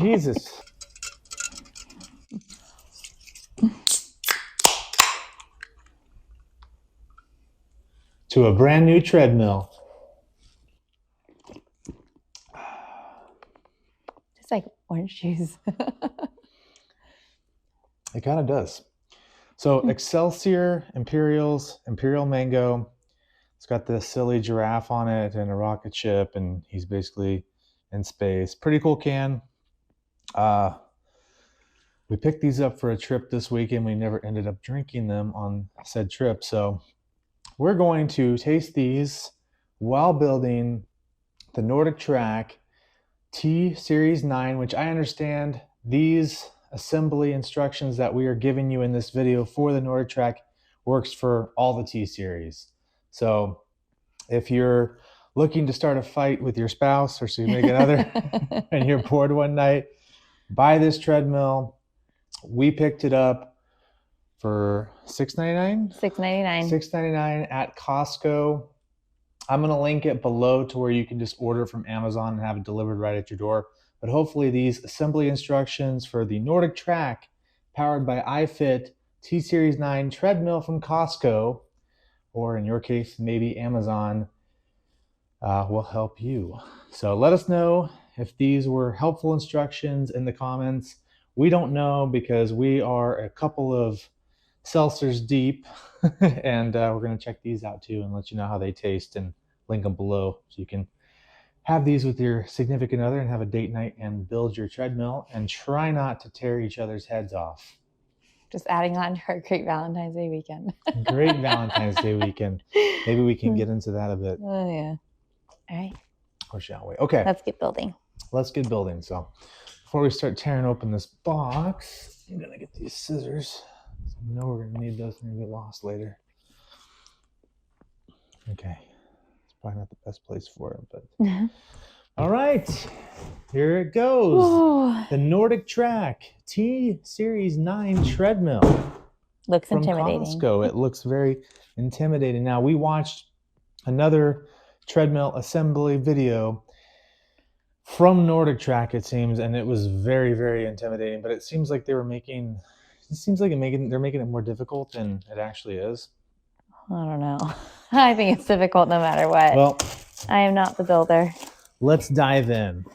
Jesus. To a brand new treadmill. It's like orange juice. It kind of does. So Excelsior, Imperial Mango. It's got this silly giraffe on it and a rocket ship, and he's basically in space. Pretty cool can. We picked these up for a trip this weekend. We never ended up drinking them on said trip. So we're going to taste these while building the Nordic Track T Series 9, which I understand these assembly instructions that we are giving you in this video for the Nordic Track works for all the T Series. So if you're looking to start a fight with your spouse or significant other and you're bored one night, buy this treadmill. We picked it up for $6.99? $6.99. $6.99 at Costco. I'm going to link it below to where you can just order from Amazon and have it delivered right at your door. But hopefully these assembly instructions for the Nordic Track powered by iFit T Series 9 treadmill from Costco, or in your case, maybe Amazon, will help you. So let us know if these were helpful instructions in the comments. We don't know because we are a couple of seltzers deep and we're going to check these out too and let you know how they taste and link them below so you can have these with your significant other and have a date night and build your treadmill and try not to tear each other's heads off. Just adding on to our great Valentine's Day weekend. Great Valentine's Day weekend. Maybe we can get into that a bit. Oh, yeah. All right. Or shall we? Okay. Let's get building. Let's get building. So before we start tearing open this box, I'm going to get these scissors. I know we're going to need those and get lost later. Okay. It's probably not the best place for it, but all right. Here it goes. Ooh. The Nordic Track T Series 9 treadmill. Looks from intimidating. Costco. It looks very intimidating. Now, we watched another treadmill assembly video from Nordic Track, it seems, and it was very, very intimidating. But it seems like they're making it more difficult than it actually is. I don't know. I think it's difficult no matter what. Well, I am not the builder. Let's dive in.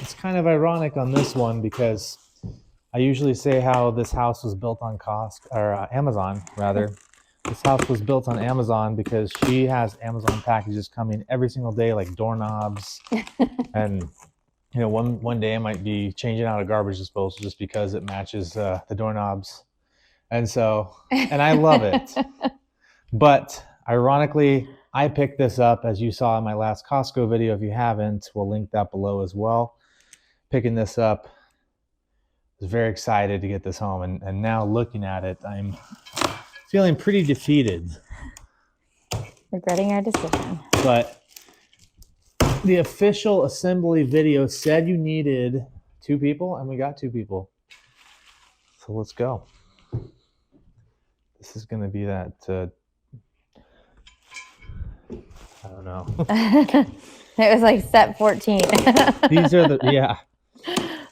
It's kind of ironic on this one because I usually say how this house was built on Amazon, rather. This house was built on Amazon because she has Amazon packages coming every single day, like doorknobs. And, you know, one day I might be changing out a garbage disposal just because it matches the doorknobs. And so, and I love it. But ironically, I picked this up, as you saw in my last Costco video. If you haven't, we'll link that below as well. Picking this up, was very excited to get this home. And now looking at it, I'm feeling pretty defeated. Regretting our decision. But the official assembly video said you needed 2 people, and we got 2 people. So let's go. This is going to be that, I don't know. It was like step 14.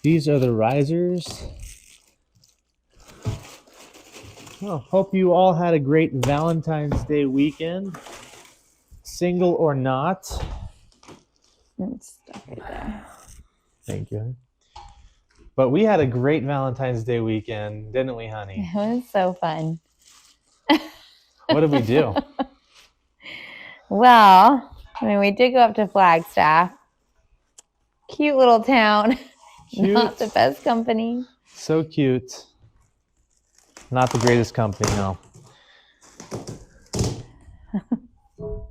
These are the risers. Well, hope you all had a great Valentine's Day weekend, single or not. It's stuck right there. Thank you. But we had a great Valentine's Day weekend, didn't we, honey? It was so fun. What did we do? Well, I mean, we did go up to Flagstaff. Cute little town. Cute. Not the best company. So cute. Not the greatest company, no. You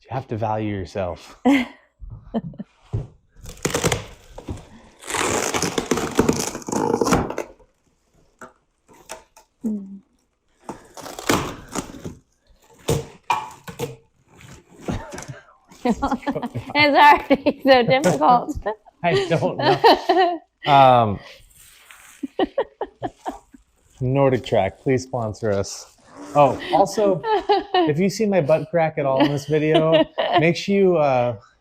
have to value yourself. It's already so difficult. I don't know. Nordic Track, please sponsor us. Oh, also, If you see my butt crack at all in this video, make sure you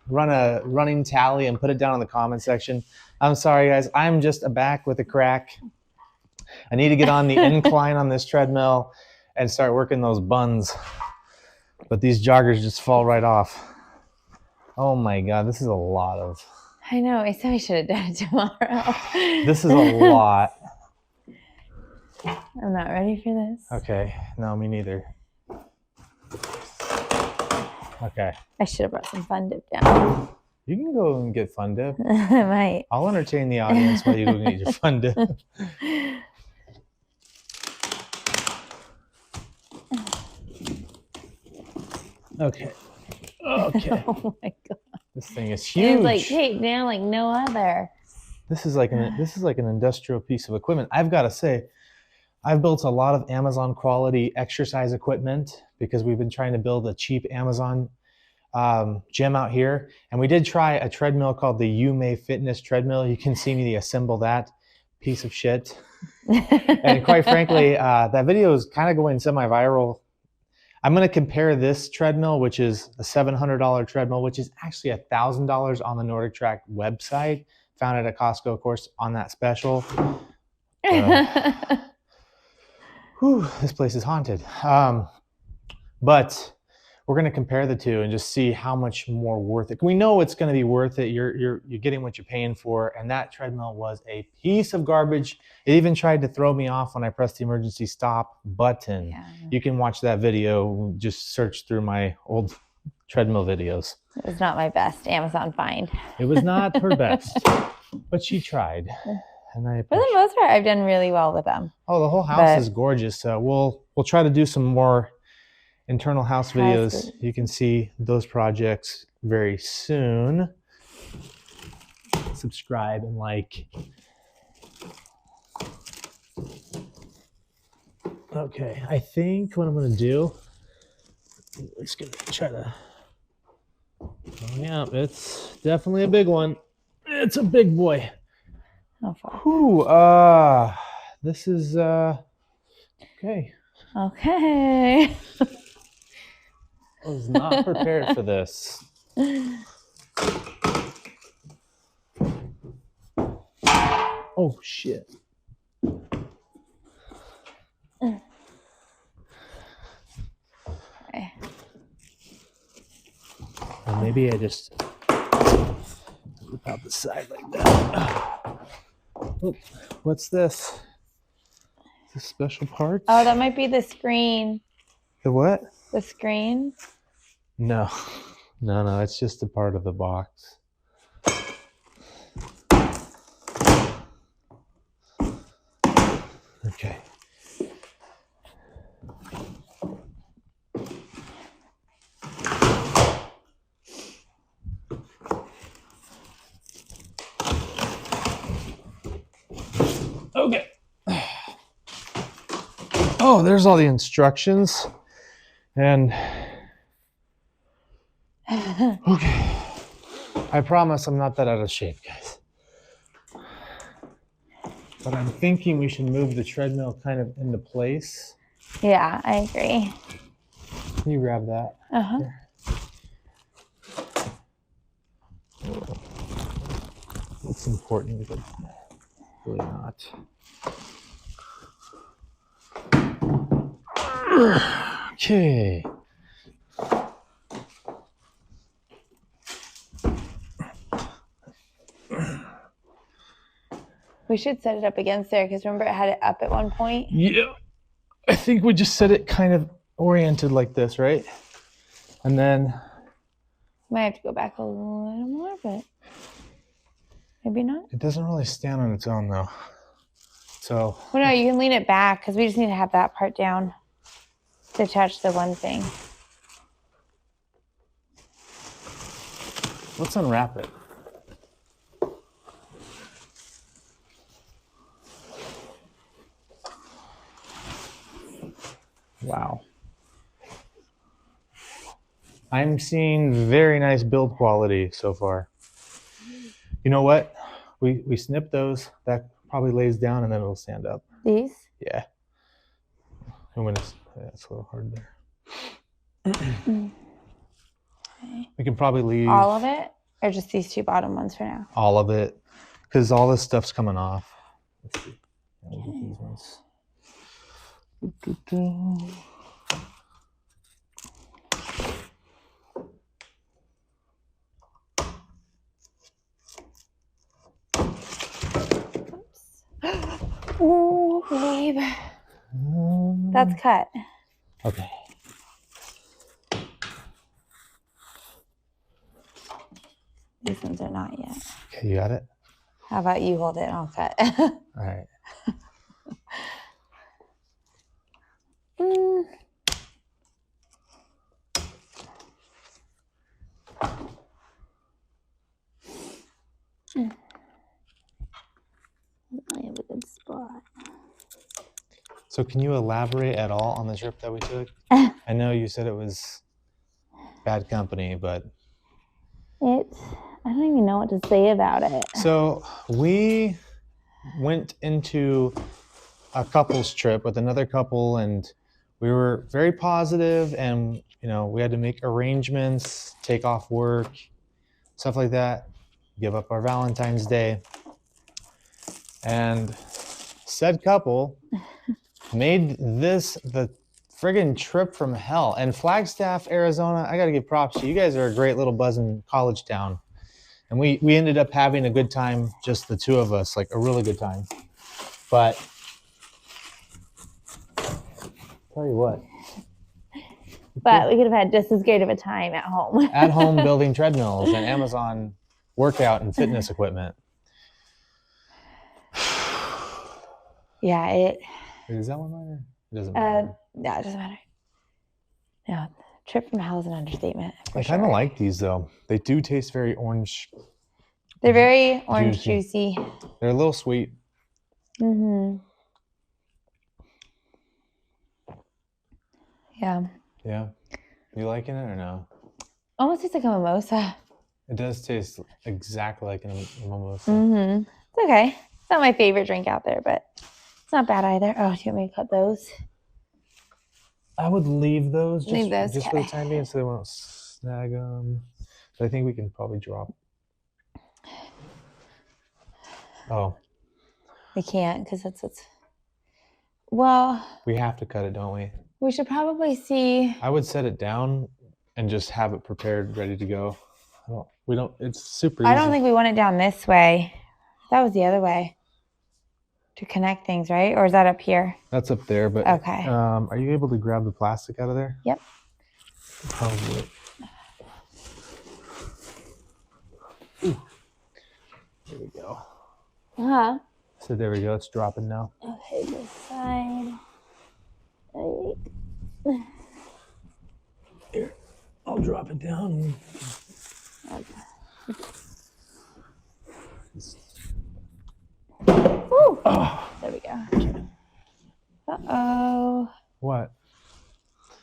run a running tally and put it down in the comment section. I'm sorry, guys. I'm just back with a crack. I need to get on the incline on this treadmill and start working those buns. But these joggers just fall right off. Oh my God, this is a lot of... I know. I said we should have done it tomorrow. This is a lot. I'm not ready for this. Okay. No, me neither. Okay. I should have brought some Fun Dip down. You can go and get Fun Dip. I might. I'll entertain the audience while you go get your Fun Dip. Okay. Okay. Oh my God. This thing is huge. It's like taped down like no other. This is like an industrial piece of equipment. I've got to say, I've built a lot of Amazon quality exercise equipment because we've been trying to build a cheap Amazon gym out here. And we did try a treadmill called the Yume Fitness treadmill. You can see me assemble that piece of shit. And quite frankly, that video is kind of going semi-viral. I'm going to compare this treadmill, which is a $700 treadmill, which is actually $1,000 on the Nordic Track website. Found it at Costco, of course, on that special. Whew, this place is haunted. But we're going to compare the two and just see how much more worth it. We know it's going to be worth it. You're getting what you're paying for. And that treadmill was a piece of garbage. It even tried to throw me off when I pressed the emergency stop button. Yeah. You can watch that video. Just search through my old treadmill videos. It was not my best Amazon find. It was not her best, but she tried. And for the most part, I've done really well with them. Oh, the whole house is gorgeous. So we'll try to do some more internal house videos. You can see those projects very soon. Subscribe and like. Okay, I think what I'm going to do, I'm just going to try to, oh yeah, it's definitely a big one. It's a big boy. Oh, fuck. Whew, this is, okay. Okay. I was not prepared for this. Oh, shit. Okay. Or maybe I just whip out the side like that. Oh, what's this? Is this special parts? Oh, that might be the screen. The what? The screen? No. No, it's just a part of the box. Okay. Okay. Oh, there's all the instructions. And okay. I promise I'm not that out of shape, guys. But I'm thinking we should move the treadmill kind of into place. Yeah, I agree. Can you grab that? Uh-huh. Here. It's important, but really not. Okay. We should set it up against there because remember it had it up at one point? Yeah. I think we just set it kind of oriented like this, right? And then Might have to go back a little more, but maybe not. it doesn't really stand on its own though. So well, no, you can lean it back because we just need to have that part down to attach the one thing. let's unwrap it. Wow. I'm seeing very nice build quality so far. You know what? We snip those. That probably lays down and then it'll stand up. These? Yeah. I'm gonna. That's a little hard there. We can probably leave All of it, or just these two bottom ones for now? all of it, because all this stuff's coming off. Let's see. We'll get these ones. Ooh, babe. That's cut. Okay. These ones are not yet. Okay, you got it? How about you hold it and I'll cut? All right. I have a good spot. So can you elaborate at all on the trip that we took? I know you said it was bad company, but... I don't even know what to say about it. So we went into a couple's trip with another couple, and we were very positive, and we had to make arrangements, take off work, stuff like that, give up our Valentine's Day. And said couple made this the friggin' trip from hell. And Flagstaff, Arizona, I gotta give props to you. You guys are a great little buzzing college town. And we ended up having a good time, just the two of us, like a really good time. But tell you what. But we could have had just as great of a time at home. At home building treadmills and Amazon workout and fitness equipment. Yeah, Is that one mine? It doesn't matter. Yeah, it doesn't matter. No, trip from hell is an understatement. I kind of like these though. They do taste very orange. They're very orange juicy. They're a little sweet. Mm-hmm. Yeah. Yeah. You liking it or no? Almost tastes like a mimosa. It does taste exactly like a mimosa. Mm-hmm. It's okay. It's not my favorite drink out there, but it's not bad either. Oh, do you want me to cut those? I would leave those just for the time being so they won't snag them. But I think we can probably drop. Oh. We can't because what's... Well... We have to cut it, don't we? We should probably see... I would set it down and just have it prepared, ready to go. It's super easy. I don't think we want it down this way. That was the other way. To connect things, right? Or is that up here? That's up there, but okay. Are you able to grab the plastic out of there? Yep. Probably. Ooh. There we go. Uh-huh. So there we go. It's dropping now. Okay, this side. Here, I'll drop it down. Okay. Woo. Oh. There we go. Uh-oh. What?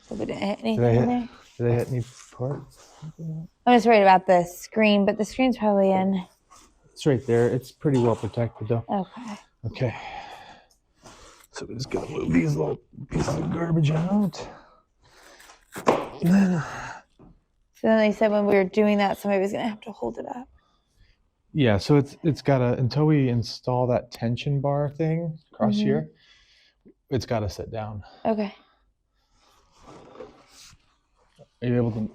So we didn't hit anything in there? Did I hit any parts? I'm just worried about the screen, but the screen's probably in. It's right there. It's pretty well protected though. Okay. Okay. So we're just gonna move these little pieces of garbage out. So then they said when we were doing that, somebody was gonna have to hold it up. Yeah, so it's gotta, until we install that tension bar thing across here, it's gotta sit down. Okay. Are you able to?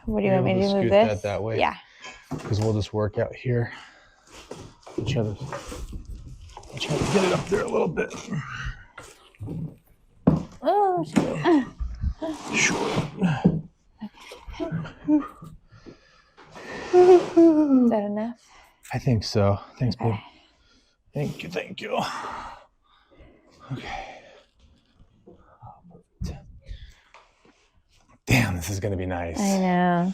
What do you want me to move this? That way? Yeah. Because we'll just work out here. Try to get it up there a little bit. Oh, Sure. Is that enough? I think so. Thanks, okay. babe. Thank you. Okay. Damn, this is gonna be nice. I know.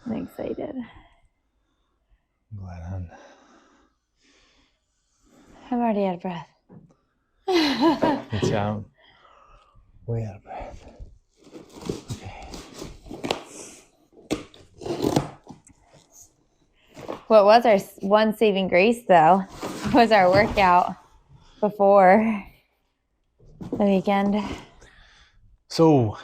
I'm excited. I'm glad, hon. I'm already out of breath. It's out. Way out of breath. Okay. What was our one saving grace, though, was our workout before the weekend. So,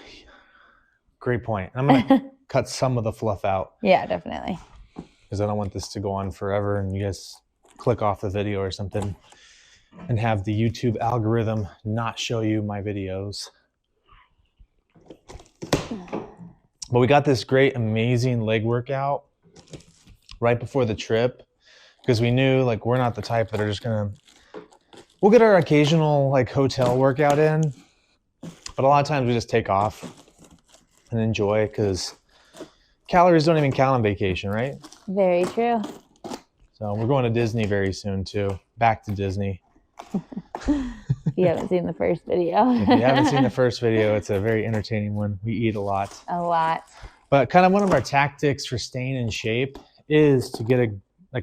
great point. I'm going to cut some of the fluff out. Yeah, definitely. Because I don't want this to go on forever and you guys click off the video or something and have the YouTube algorithm not show you my videos. But we got this great, amazing leg workout right before the trip because we knew like we're not the type that are just gonna, we'll get our occasional like hotel workout in, but a lot of times we just take off and enjoy because calories don't even count on vacation, right? Very true. So we're going to Disney very soon too. Back to Disney. If you haven't seen the first video. If you haven't seen the first video, it's a very entertaining one. We eat a lot. A lot. But kind of one of our tactics for staying in shape is to get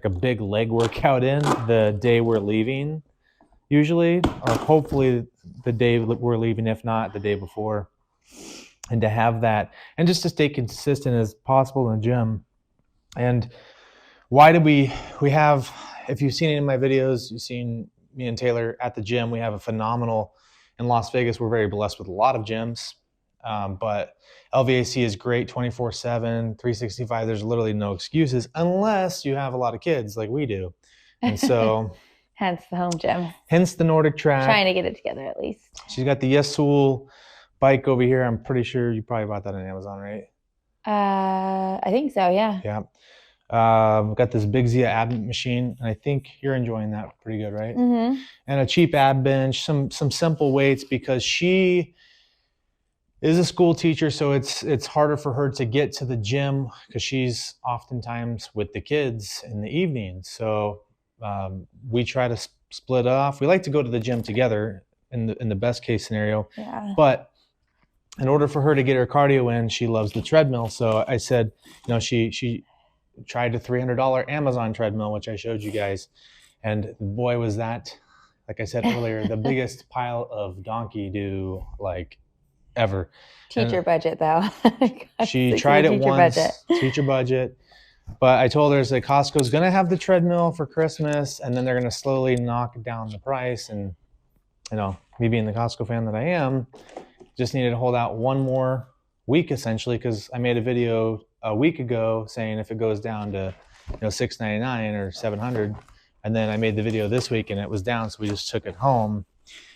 a big leg workout in the day we're leaving, usually, or hopefully the day we're leaving, if not the day before. And to have that, and just to stay consistent as possible in the gym. And why did we have, if you've seen it in my videos, you've seen me and Taylor at the gym. We have a phenomenal, in Las Vegas, we're very blessed with a lot of gyms, but LVAC is great 24/7, 365. There's literally no excuses unless you have a lot of kids like we do. And so hence the home gym. Hence the Nordic Track. Trying to get it together at least. She's got the Yesul bike over here. I'm pretty sure you probably bought that on Amazon, right? I think so, yeah. Yeah. Got this Big Zia ab machine, and I think you're enjoying that pretty good, right? Mm-hmm. And a cheap ab bench, some simple weights because she is a school teacher, so it's harder for her to get to the gym because she's oftentimes with the kids in the evening. So we try to split off. We like to go to the gym together in the best case scenario. Yeah. But in order for her to get her cardio in, she loves the treadmill. So I said, you know, she tried a $300 Amazon treadmill, which I showed you guys. And boy, was that, like I said earlier, the biggest pile of donkey do like ever. Teacher budget though. She tried it once, teacher budget. But I told her, that Costco's going to have the treadmill for Christmas, and then they're going to slowly knock down the price. And, you know, me being the Costco fan that I am, just needed to hold out one more week essentially, because I made a video a week ago saying if it goes down to, you know, $6.99 or $700, and then I made the video this week and it was down, so we just took it home.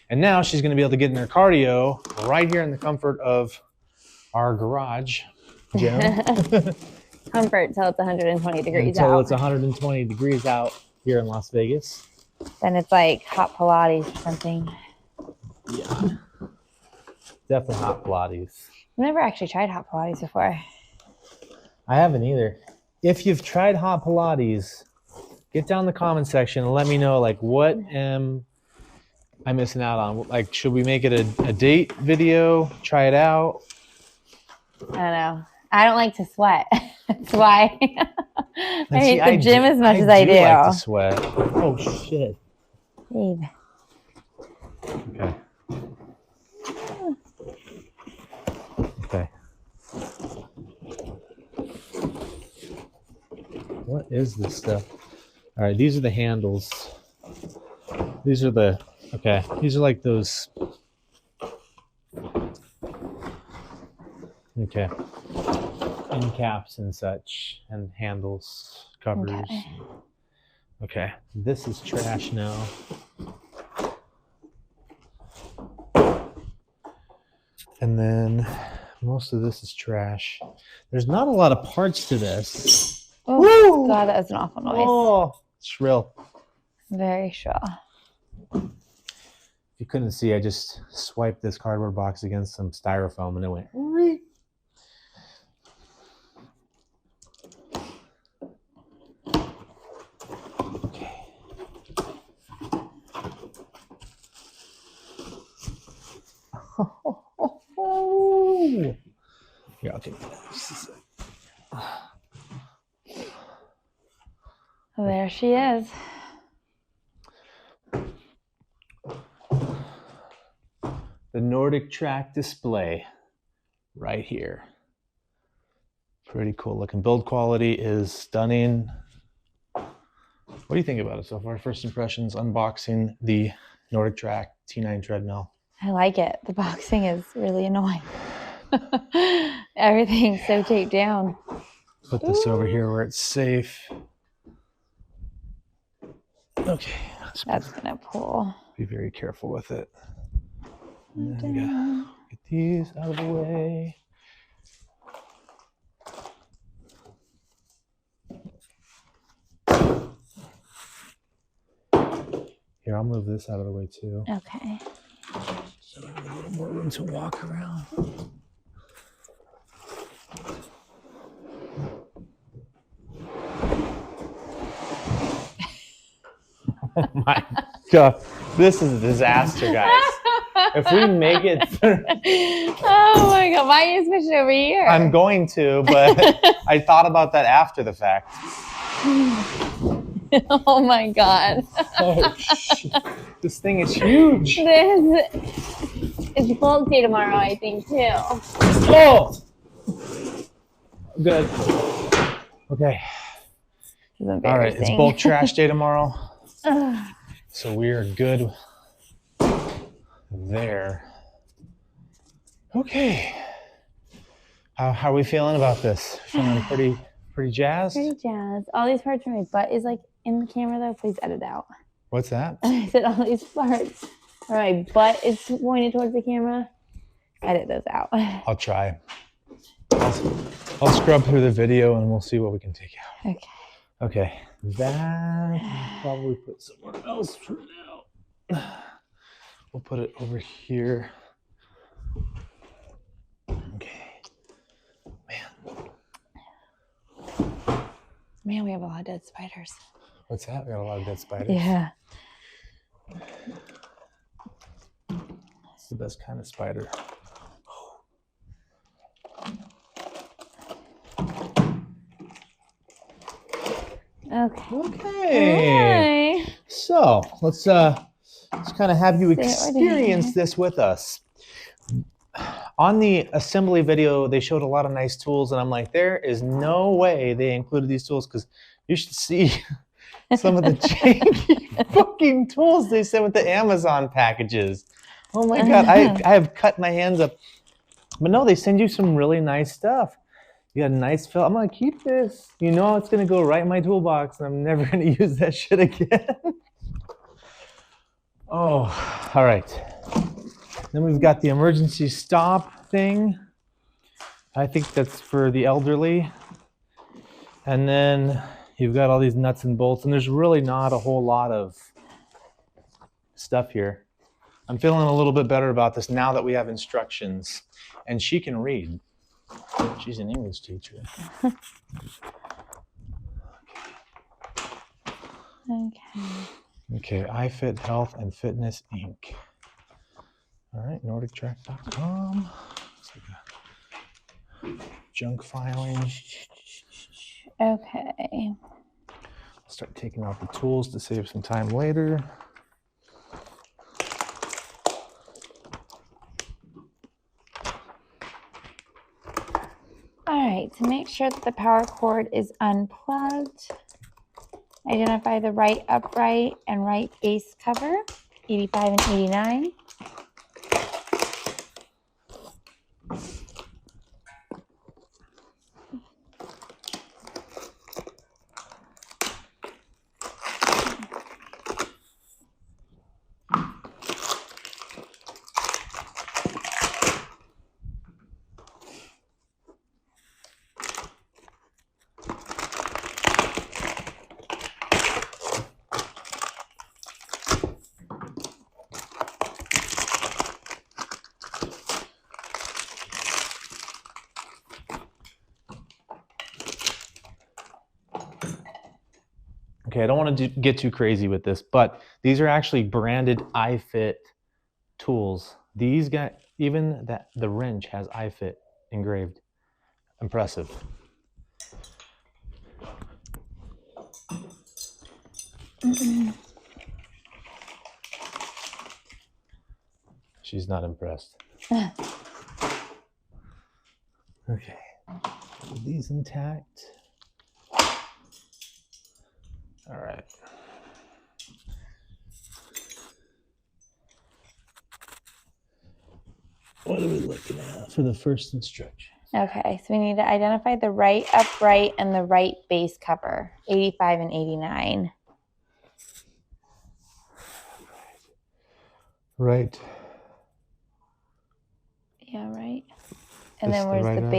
And now she's going to be able to get in her cardio right here in the comfort of our garage gym. Comfort till it's 120 degrees until out. It's 120 degrees out here in Las Vegas. Then it's like hot Pilates or something. Yeah, definitely hot Pilates. I've never actually tried hot Pilates before. I haven't either. If you've tried hot Pilates, get down in the comment section and let me know, like, what am I missing out on? Like, should we make it a date video? Try it out? I don't know. I don't like to sweat. That's why I hate the gym as much as I do. I like to sweat. Oh, shit. Babe. Okay. Okay. What is this stuff? All right, these are the handles. These are the, okay, these are like those. Okay. End caps and such, and handles, covers. Okay, this is trash now. And then most of this is trash. There's not a lot of parts to this. Oh, woo! God, that was an awful noise. Oh, shrill. Very shrill. If you couldn't see, I just swiped this cardboard box against some styrofoam and it went. Okay. Here, I'll take this. Well, there she is. The Nordic Track display right here. Pretty cool looking. Build quality is stunning. What do you think about it so far? First impressions, unboxing the Nordic Track T9 treadmill. I like it. The boxing is really annoying. Everything's so taped down. Put this over here where it's safe. Okay. That's gonna pull. Be very careful with it. And then we gotta get these out of the way. Here, I'll move this out of the way too. Okay. So I have a little more room to walk around. Oh my God. This is a disaster, guys. If we make it through. Oh my God. Why are you switch it over here? I'm going to, but I thought about that after the fact. Oh my God. Oh, shit. This thing is huge. This is bulky tomorrow, I think, too. Oh! Good. Okay. All right, it's bulk trash day tomorrow. So we are good there. Okay. How are we feeling about this? Feeling pretty jazzed? Pretty jazzed. All these parts where my butt is like in the camera though, please edit out. What's that? I said all these parts where my butt is pointed towards the camera, edit those out. I'll try. I'll scrub through the video and we'll see what we can take out. Okay. Okay. That I'll probably put somewhere else for now. We'll put it over here. Okay. Man, we have a lot of dead spiders. What's that? We got a lot of dead spiders. Yeah. It's the best kind of spider. Okay. Okay. So let's kind of have you experience this with us. On the assembly video, they showed a lot of nice tools, and I'm like, there is no way they included these tools, because you should see some of the janky fucking tools they sent with the Amazon packages. Oh my God, I have cut my hands up. But no, they send you some really nice stuff. You got a nice fill. I'm gonna keep this. You know it's gonna go right in my toolbox, and I'm never gonna use that shit again. Oh, all right. Then we've got the emergency stop thing. I think that's for the elderly. And then you've got all these nuts and bolts, and there's really not a whole lot of stuff here. I'm feeling a little bit better about this now that we have instructions, and she can read. She's an English teacher. Okay, iFit Health and Fitness Inc. All right, NordicTrack.com. Junk filing. Okay. Start taking out the tools to save some time later. All right, to make sure that the power cord is unplugged, identify the right upright and right base cover, 85 and 89. Okay, I don't want to get too crazy with this, but these are actually branded iFit tools. These got, even the wrench has iFit engraved. Impressive. She's not impressed. Okay, these intact. All right. What are we looking at for the first instruction? Okay, so we need to identify the right upright and the right base cover, 85 and 89. Right. Yeah, right. And This then the where's right the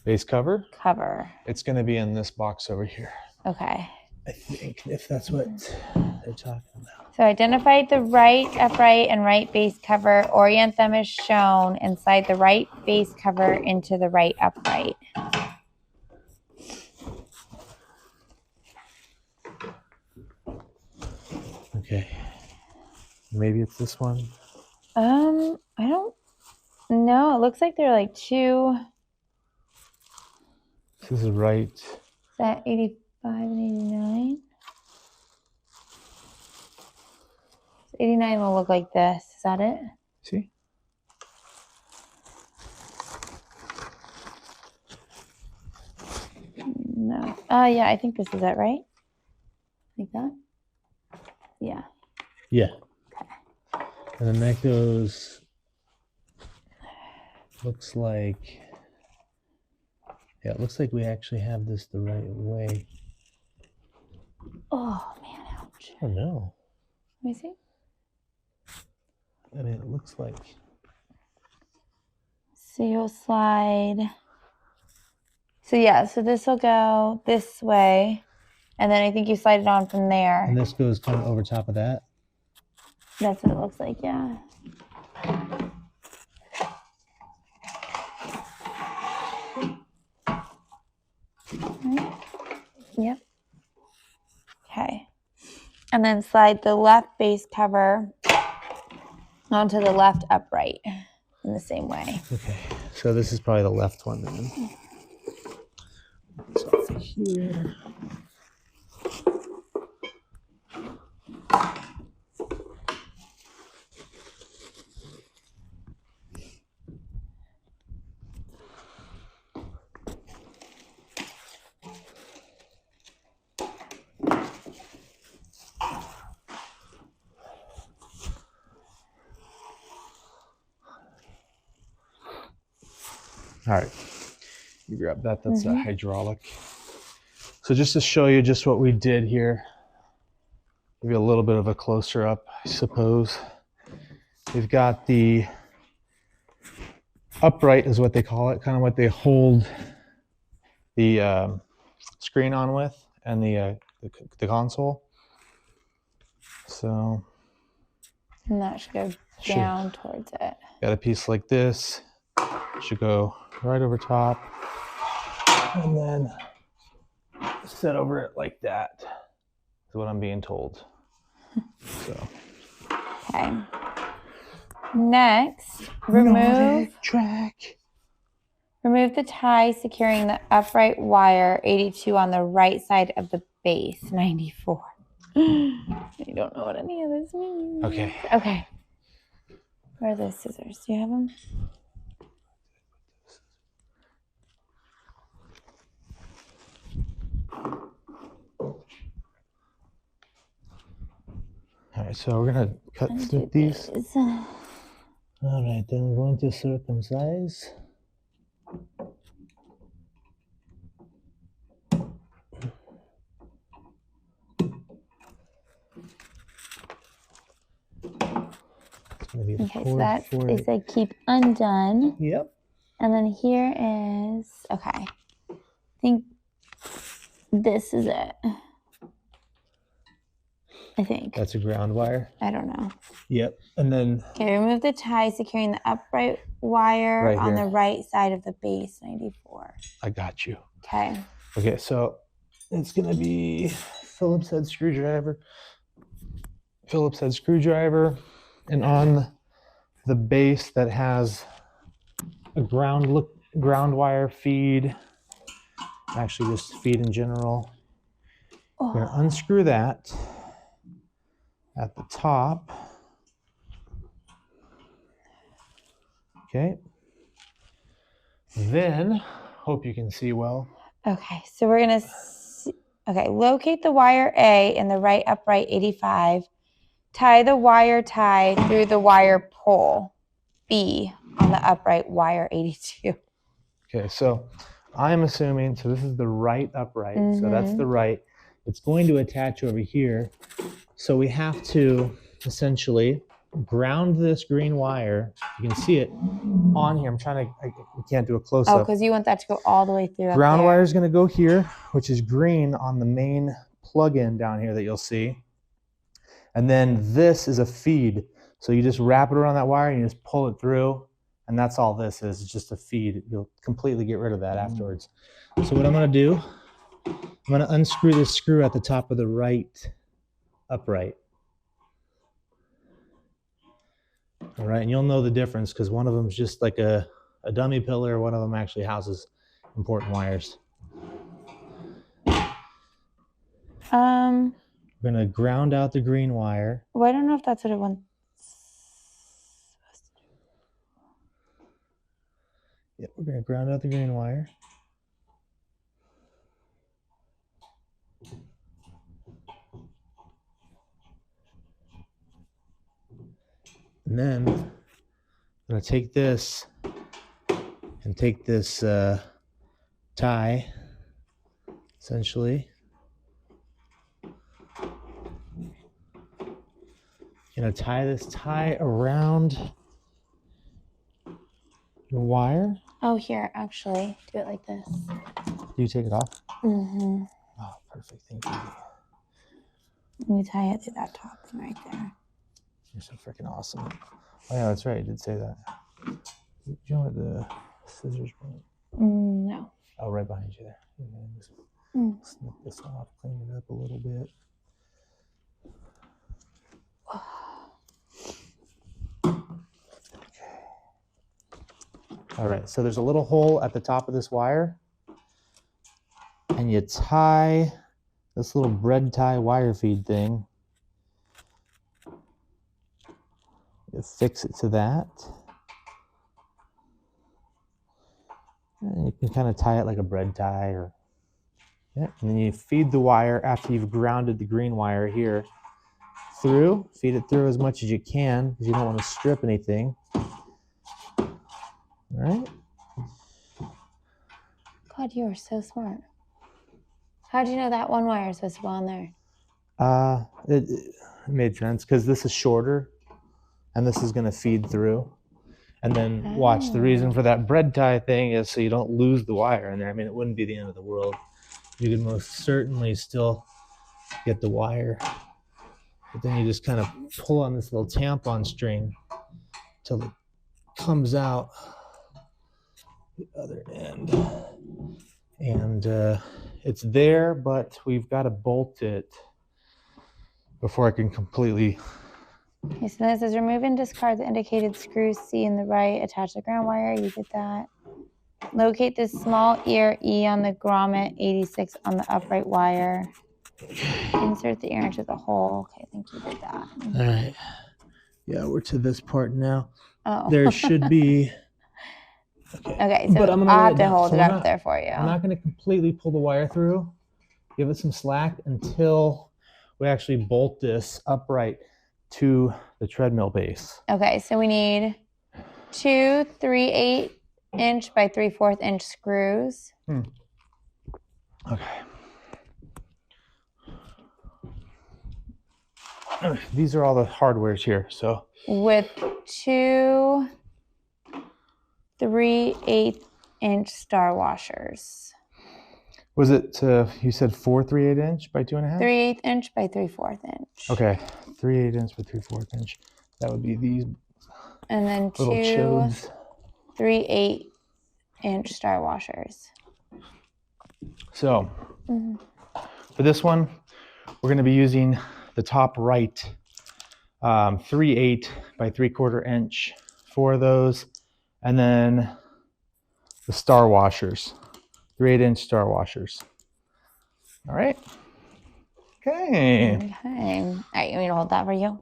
base cover? cover? It's going to be in this box over here. Okay. I think, if that's what they're talking about. So identify the right upright and right base cover. Orient them as shown and slide the right base cover into the right upright. Okay. Maybe it's this one. I don't know. It looks like they're like two. This is right. Is that 85 and 89? 89 will look like this. Is that it? See? No. Yeah, I think this is it, right? Like that? Yeah. Yeah. And then that goes, looks like, yeah, it looks like we actually have this the right way. Oh, man, ouch. Oh, no. Let me see. I mean, it looks like. So you'll slide. So yeah, so this will go this way. And then I think you slide it on from there. And this goes kind of over top of that. That's what it looks like, yeah. Right. Yep. Okay. And then slide the left base cover onto the left upright in the same way. Okay. So this is probably the left one then. It's over here. All right, you grab that. That's a hydraulic. So just to show you just what we did here, give you a little bit of a closer up, I suppose. We've got the upright is what they call it, kind of what they hold the screen on with, and the console. So And that should go down towards it. got a piece like this, should go right over top, and then set over it like that is what I'm being told. So Okay. Next, remove the tie securing the upright wire, 82 on the right side of the base, 94. I don't know what any of this means. Okay. Okay. Where are those scissors? Do you have them? All right, so we're gonna cut through these. All right, then we're going to circumcise. Okay, so that's, they said keep undone. Yep. And then here is, okay, I think this is it. I think. That's a ground wire. I don't know. Yep. And then. Okay, remove the tie securing the upright wire right on here. the right side of the base, 94. I got you. Okay. Okay, so it's going to be Phillips head screwdriver. Phillips head screwdriver. And on the base that has a ground wire feed, actually just feed in general, we're going to unscrew that at the top. Okay. Then, hope you can see well. Okay, so we're going to, locate the wire A in the right upright 85. Tie the wire tie through the wire pole B on the upright wire 82. Okay, so I'm assuming, so this is the right upright, so that's the right. It's going to attach over here. So we have to essentially ground this green wire. You can see it on here. I'm trying to, we can't do a close Oh, up. because you want that to go all the way through Ground up there. wire is going to go here, which is green on the main plug-in down here that you'll see. And then this is a feed. So you just wrap it around that wire and you just pull it through. And that's all this is, just a feed. You'll completely get rid of that afterwards. So what I'm going to do, I'm going to unscrew this screw at the top of the right upright. All right, and you'll know the difference because one of them is just like a dummy pillar. One of them actually houses important wires. We're going to ground out the green wire. Well, I don't know if that's what it wants. Yep, we're going to ground out the green wire. And then I'm going to take this and take this tie, essentially. Going to tie this tie around the wire. Oh, here, actually, do it like this. Do you take it off? Mm-hmm. Oh, perfect. Thank you. Let me tie it to that top thing right there. You're so freaking awesome. Oh, yeah, that's right. You did say that. Do you know what the scissors were? No. Oh, right behind you there. Just snip this off, clean it up a little bit. All right, so there's a little hole at the top of this wire, and you tie this little bread tie wire feed thing. You fix it to that. And you can kind of tie it like a bread tie, or yeah. And then you feed the wire after you've grounded the green wire here through. Feed it through as much as you can because you don't want to strip anything. All right. God, you are so smart. How do you know that one wire is supposed to go on there? It made sense because this is shorter and this is going to feed through. And then watch, the reason for that bread tie thing is so you don't lose the wire in there. I mean, it wouldn't be the end of the world. You could most certainly still get the wire. But then you just kind of pull on this little tampon string till it comes out the other end. And it's there, but we've got to bolt it before I can completely. Okay, so then it says remove and discard the indicated screws C in the right, attach the ground wire, you did that. Locate this small ear E on the grommet 86 on the upright wire. Insert the ear into the hole. Okay, I think you did that. All right. Yeah, we're to this part now. Oh. There should be. Okay, so but I'm gonna I'll have to hold it up there for you. I'm not going to completely pull the wire through. Give it some slack until we actually bolt this upright to the treadmill base. Okay, so we need 2 3/8" by 3/4" inch screws. Okay. These are all the hardwares here. So with 2 3/8" star washers. Was it, you said 4 3/8" by 2.5? 3/8" by 3/4". Okay, 3/8" by 3/4". That would be these. And then 2 3/8" star washers. So for this one, we're going to be using the top right 3/8" by 3/4" for those, and then the star washers, 3/8" star washers. All right. Okay. Okay. All right, you want me to hold that for you?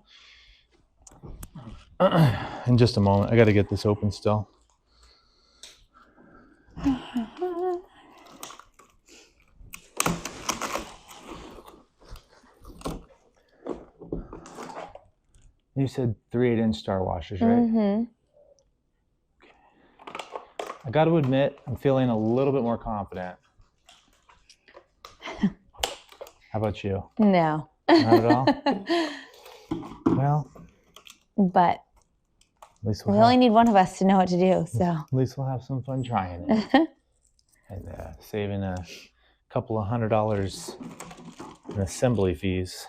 In just a moment. I got to get this open still. You said 3/8" star washers, right? I got to admit, I'm feeling a little bit more confident. How about you? No. Not at all? Well, but at least we only need one of us to know what to do, so. At least we'll have some fun trying it. And saving a couple of $100 in assembly fees.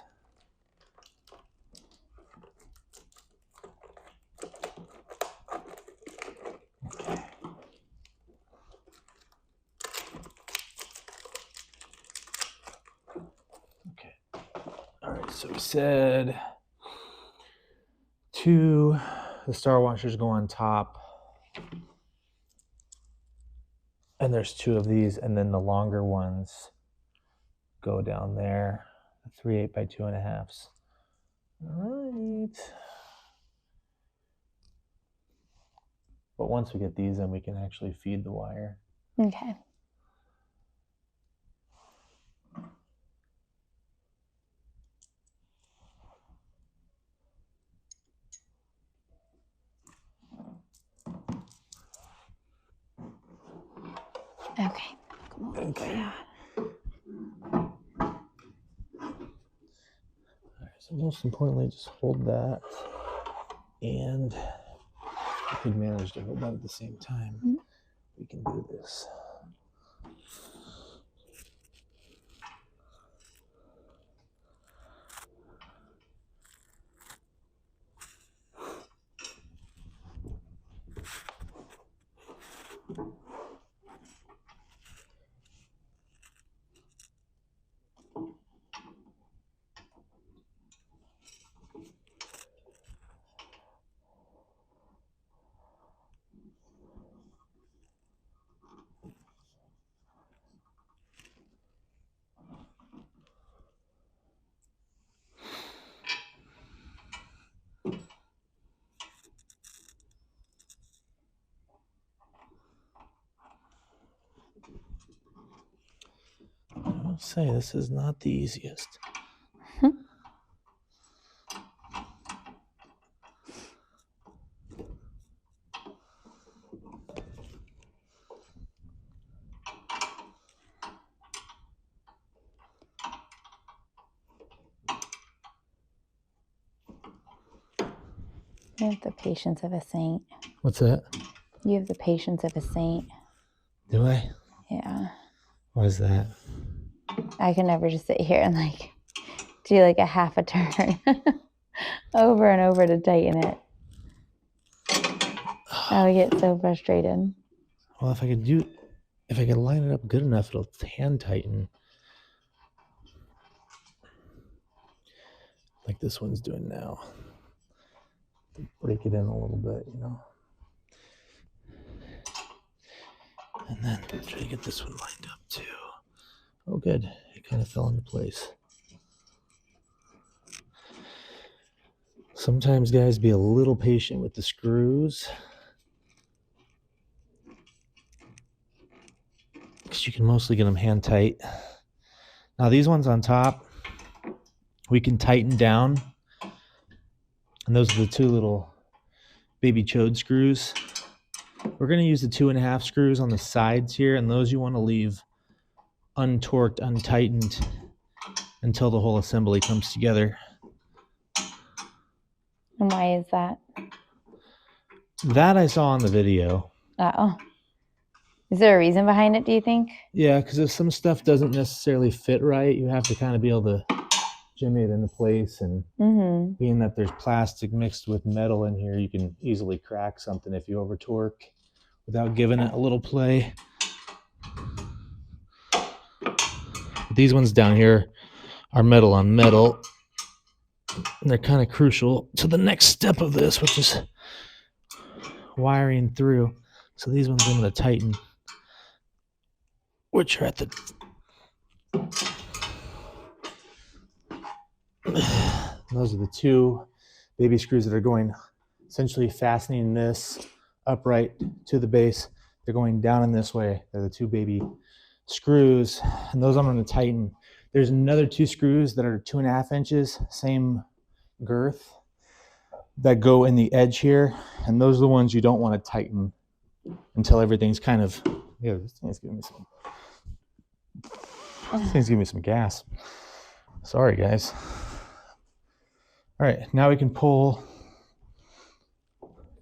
Okay. All right, so we said the star washers go on top. And there's 2 of these, and then the longer ones go down there. 3 8 by 2.5s. All right. But once we get these in, we can actually feed the wire. Okay. Okay. Come on. Okay. All right, so most importantly, just hold that. And if we manage to hold that at the same time, we can do this. I'll say this is not the easiest. You have the patience of a saint. What's that? You have the patience of a saint. Do I? Yeah. What is that? I can never just sit here and like do like a half a turn over and over to tighten it. I would get so frustrated. Well, if I could line it up good enough, it'll hand tighten. Like this one's doing now. Break it in a little bit, you know. And then try to get this one lined up too. Oh, good. It kind of fell into place. Sometimes, guys, be a little patient with the screws, because you can mostly get them hand tight. Now, these ones on top, we can tighten down. And those are the 2 little baby chode screws. We're going to use the 2.5 screws on the sides here, and those you want to leave untorqued, untightened until the whole assembly comes together. And why is that? That I saw on the video. Oh. Is there a reason behind it, do you think? Yeah, because if some stuff doesn't necessarily fit right, you have to kind of be able to jimmy it into place. And being that there's plastic mixed with metal in here, you can easily crack something if you over torque without giving it a little play. These ones down here are metal on metal, and they're kind of crucial to the next step of this, which is wiring through. So these ones I'm going to tighten, which are at the those are the 2 baby screws that are going, essentially fastening this upright to the base. They're going down in this way. They're the 2 baby screws, and those I'm going to tighten. There's another 2 screws that are 2.5 inches, same girth, that go in the edge here, and those are the ones you don't want to tighten until everything's kind of, yeah, this thing's giving me some gas. Sorry, guys. All right, now we can pull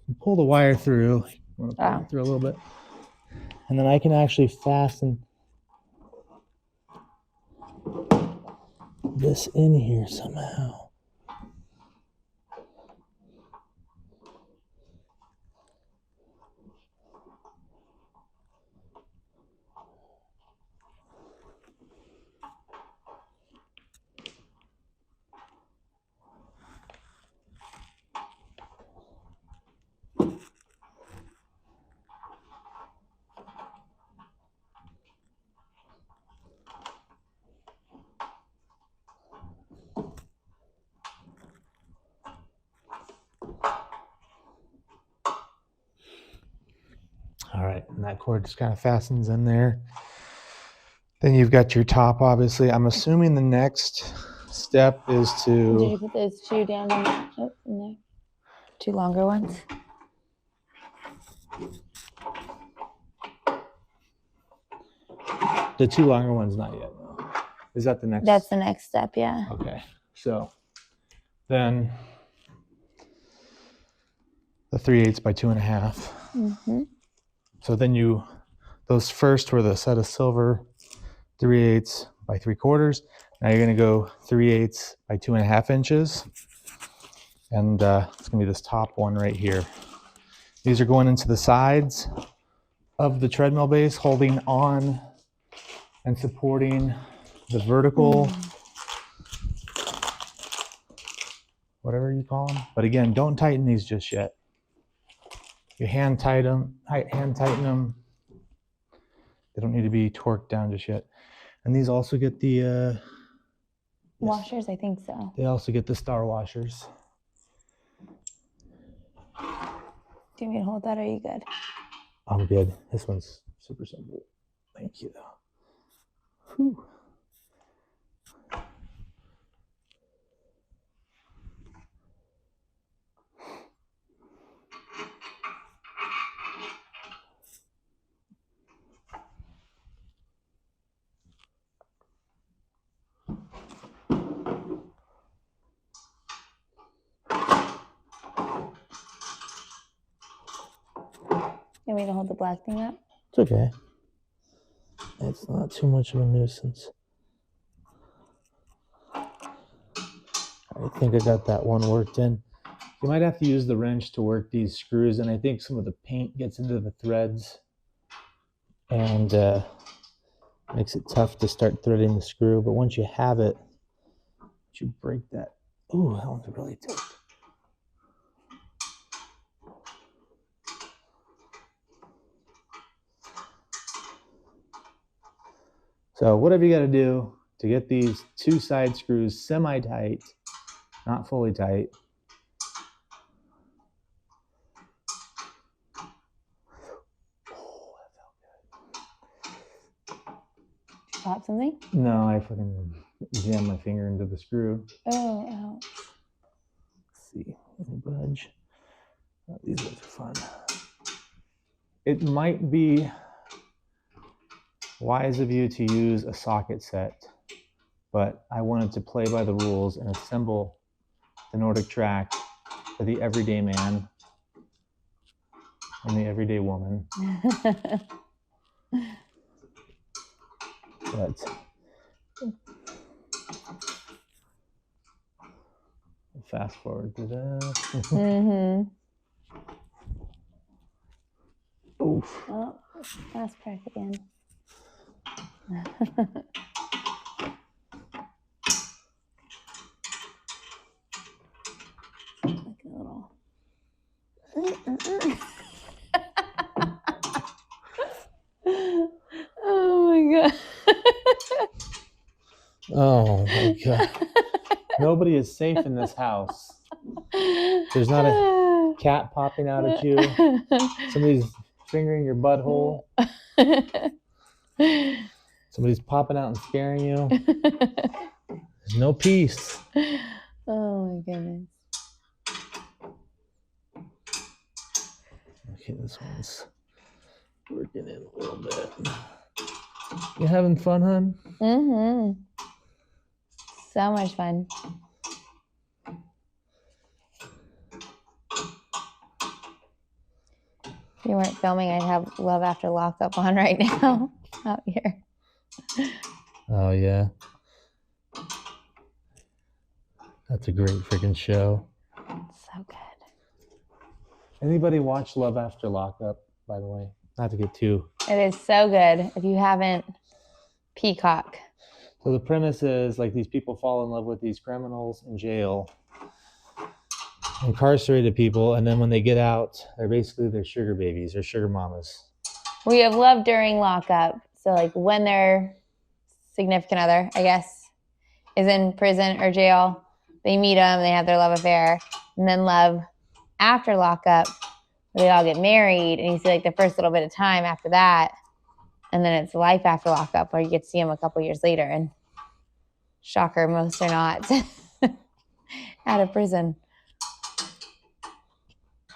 the wire through. I'm gonna pull it through a little bit, and then I can actually fasten this in here somehow. All right, and that cord just kind of fastens in there. Then you've got your top, obviously. I'm assuming the next step is to... Did you put those two down in there? Two longer ones? The two longer ones, not yet. No. Is that the next? That's the next step, yeah. Okay, so then the 3/8 by 2.5. Mm-hmm. So then those first were the set of silver 3/8 by 3/4. Now you're going to go 3/8 by 2.5 inches. And it's going to be this top one right here. These are going into the sides of the treadmill base, holding on and supporting the vertical, whatever you call them. But again, don't tighten these just yet. You hand tighten them. They don't need to be torqued down just yet. And these also get the washers, I think so. They also get the star washers. Do you want me to hold that, or are you good? I'm good. This one's super simple. Thank you. Whew. You want me to hold the black thing up? It's okay. It's not too much of a nuisance. I think I got that one worked in. You might have to use the wrench to work these screws, and I think some of the paint gets into the threads and makes it tough to start threading the screw. But once you have it, you break that. Ooh, that one's really tough. So whatever you got to do to get these two side screws semi-tight, not fully tight. Oh, that felt good. Pop something? No, I fucking jammed my finger into the screw. Oh, ouch. Let's see, let me budge. Oh, these ones are fun. It might be wise of you to use a socket set, but I wanted to play by the rules and assemble the Nordic Track for the everyday man and the everyday woman. But fast forward to that. Mm-hmm. Oof. Oh, fast crack again. Like a little. Oh my god. Oh my god. Nobody is safe in this house. There's not a cat popping out at you. Somebody's fingering your butthole. Somebody's popping out and scaring you. There's no peace. Oh my goodness. Okay, this one's Working in a little bit. You having fun, hon? Mm-hmm. So much fun. If you weren't filming, I'd have Love After Lockup on right now out here. Oh, yeah. That's a great freaking show. So good. Anybody watch Love After Lockup, by the way? Not to get too... It is so good. If you haven't, Peacock. So the premise is like these people fall in love with these criminals in jail, incarcerated people, and then when they get out, they're basically their sugar babies or sugar mamas. We have love during lockup. So like when their significant other, I guess, is in prison or jail, they meet them, they have their love affair, and then love after lockup, where they all get married, and you see like the first little bit of time after that, and then it's life after lockup, where you get to see them a couple years later, and shocker, most are not out of prison.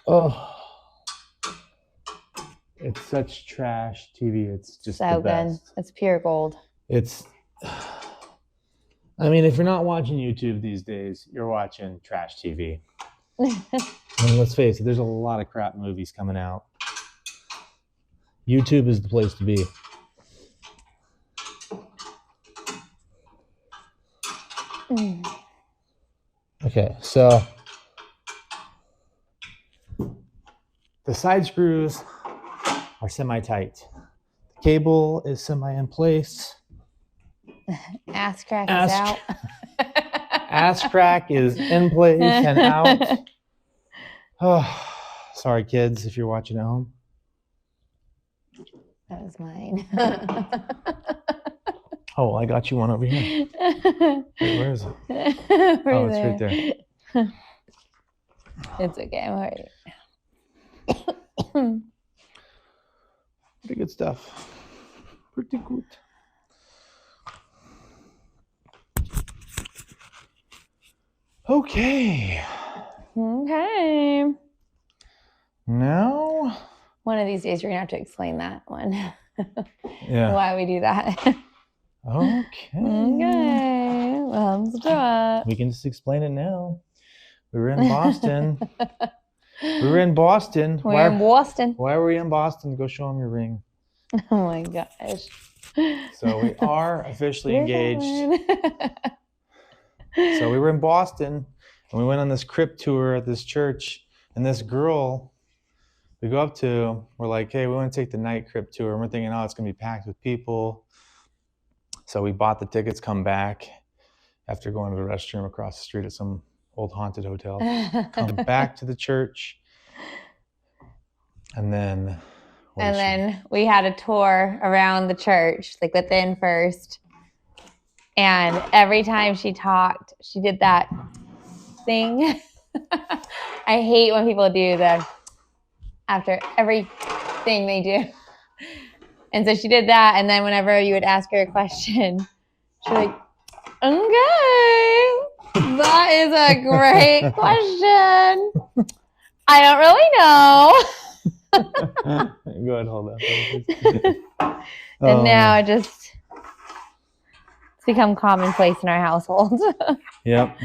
Oh, it's such trash TV. It's just so the best. Good. It's pure gold. It's, I mean, if you're not watching YouTube these days, you're watching trash TV. I mean, let's face it, there's a lot of crap movies coming out. YouTube is the place to be. Okay, so the side screws are semi-tight. The cable is semi in place. Ass crack is out. Ass crack is in place and out. Oh, sorry, kids, if you're watching at home. That was mine. Oh, I got you one over here. Wait, where is it? Oh, it's right there. It's okay. I'm alright. Pretty good stuff. Pretty good. Okay. Okay. Now, one of these days, you're gonna have to explain that one. Yeah. Why we do that. Okay. Okay. Let's do it. We can just explain it now. We were in Boston. We're in Boston. We're in Boston. Why were we in Boston? Go show them your ring. Oh my gosh. So we are officially engaged. So we were in Boston and we went on this crypt tour at this church, and this girl we go up to, we're like, hey, we want to take the night crypt tour. And we're thinking, oh, it's going to be packed with people. So we bought the tickets, come back after going to the restroom across the street at some old haunted hotel. Come back to the church. And then we had a tour around the church, like within first. And every time she talked, she did that thing. I hate when people do that after everything they do. And so she did that. And then whenever you would ask her a question, she's like, okay, that is a great question. I don't really know. Go ahead, hold that. And now it's become commonplace in our household. Yep.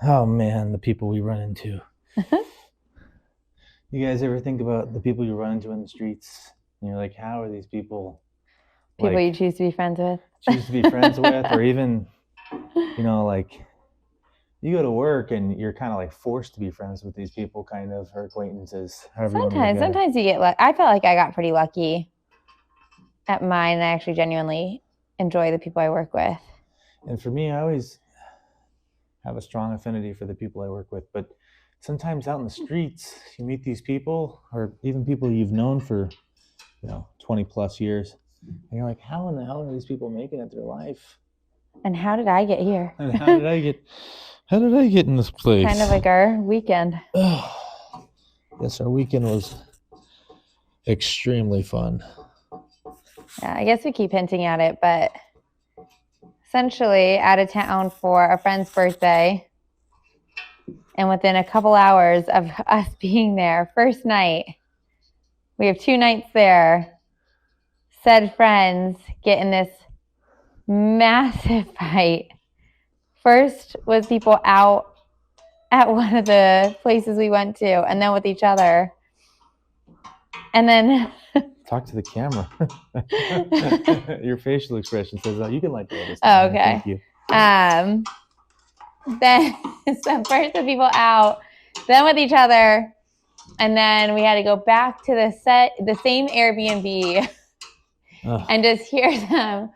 Oh man, the people we run into. You guys ever think about the people you run into in the streets? And you're like, how are these people? People you choose to be friends with. Or even, like you go to work and you're kind of like forced to be friends with these people, kind of, or acquaintances. Sometimes you get I felt like I got pretty lucky at mine. I actually genuinely enjoy the people I work with. And for me, I always have a strong affinity for the people I work with, but sometimes out in the streets, you meet these people, or even people you've known for, 20 plus years, and you're like, how in the hell are these people making it through life? And how did I get here? And how did I get in this place? Kind of like our weekend. Yes, our weekend was extremely fun. Yeah, I guess we keep hinting at it, but essentially out of town for a friend's birthday. And within a couple hours of us being there, first night, We have 2 nights there. Said friends get in this massive fight. First was people out at one of the places we went to, and then with each other. And then talk to the camera. Your facial expression says, "Oh, you can let go of this." Oh, okay. Thank you. Then so first the people out, then with each other, and then we had to go back to the same Airbnb, and just hear them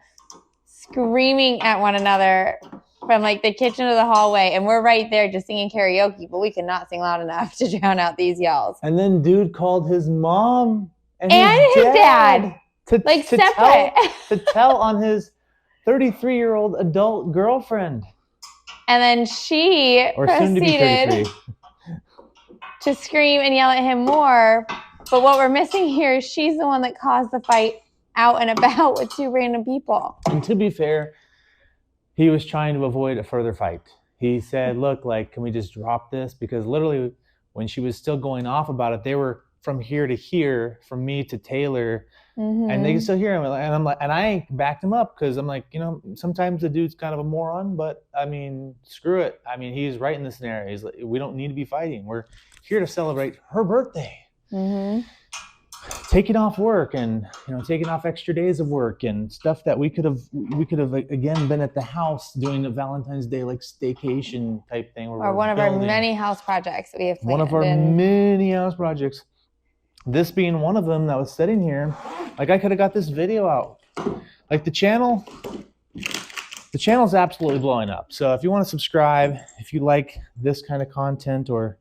screaming at one another from like the kitchen to the hallway, and we're right there just singing karaoke, but we could not sing loud enough to drown out these yells. And then called his mom and his dad to separate to tell on his 33-year-old adult girlfriend. And then she proceeded to scream and yell at him more. But what we're missing here is she's the one that caused the fight out and about with 2 random people. And to be fair, he was trying to avoid a further fight. He said, look, like, can we just drop this? Because literally when she was still going off about it, they were from here to here, from me to Taylor, and they can still hear him. And I'm like, and I backed him up because I'm like, you know, sometimes the dude's kind of a moron, but I mean, screw it. I mean, he's right in the scenario. He's like, we don't need to be fighting. We're here to celebrate her birthday. Taking off work and, you know, taking off extra days of work and stuff that we could have again been at the house doing a Valentine's Day like staycation type thing, or one of our many house projects that we have planned. One of our many house projects. This being one of them that was sitting here. Like, I could have got this video out. Like, the channel's absolutely blowing up. So if you want to subscribe, if you like this kind of content or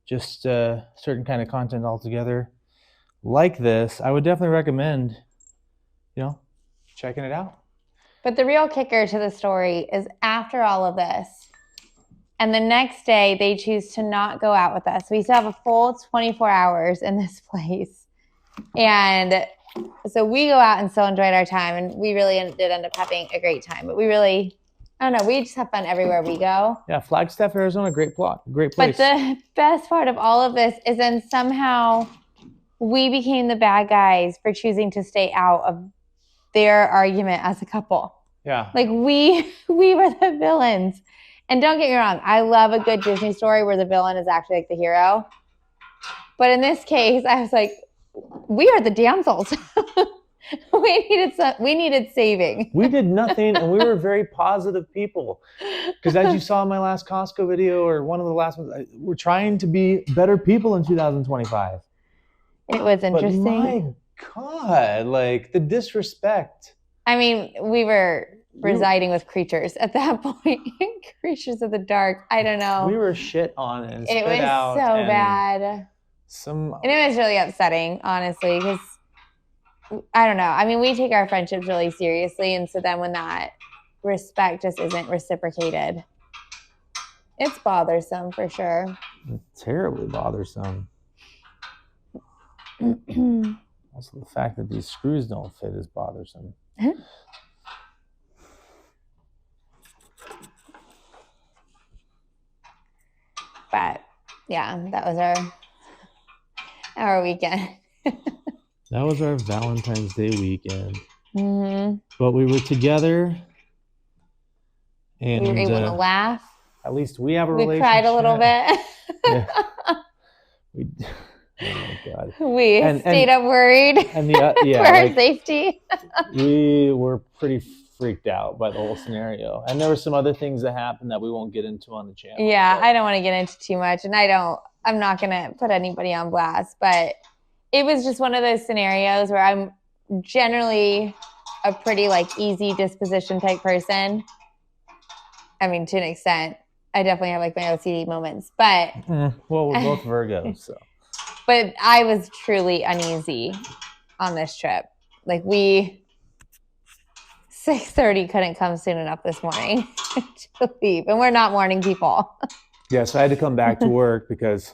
just certain kind of content altogether like this, I would definitely recommend, you know, checking it out. But the real kicker to the story is after all of this, and the next day they choose to not go out with us. We still have a full 24 hours in this place. And so we go out and still enjoyed our time, and we really did end up having a great time. But we really, I don't know, we just have fun everywhere we go. Yeah, Flagstaff, Arizona, great place. But the best part of all of this is then somehow we became the bad guys for choosing to stay out of their argument as a couple. Yeah. Like we were the villains. And don't get me wrong, I love a good Disney story where the villain is actually like the hero. But in this case, I was like, we are the damsels. we needed saving. We did nothing, and we were very positive people. Because as you saw in my last Costco video, or one of the last ones, we're trying to be better people in 2025. It was interesting. But my God, like the disrespect. I mean, we were residing with creatures at that point. Creatures of the dark. I don't know. We were shit on and spit out. It was so bad. And it was really upsetting, honestly, because I don't know. I mean, we take our friendships really seriously, and so then when that respect just isn't reciprocated, it's bothersome for sure. It's terribly bothersome. Also, the fact that these screws don't fit is bothersome. But yeah, that was our weekend. That was our Valentine's Day weekend. But we were together, and we were able to laugh. At least we have a relationship. We cried a little bit. Yeah. Oh my God. We stayed up worried for our safety. We were pretty freaked out by the whole scenario. And there were some other things that happened that we won't get into on the channel. Yeah, I don't want to get into too much, and I'm not going to put anybody on blast, but it was just one of those scenarios where I'm generally a pretty like easy disposition type person. I mean, to an extent, I definitely have like my OCD moments, but well, we're both Virgos, so. But I was truly uneasy on this trip. Like 6:30 couldn't come soon enough this morning to leave, and we're not morning people. Yeah, so I had to come back to work because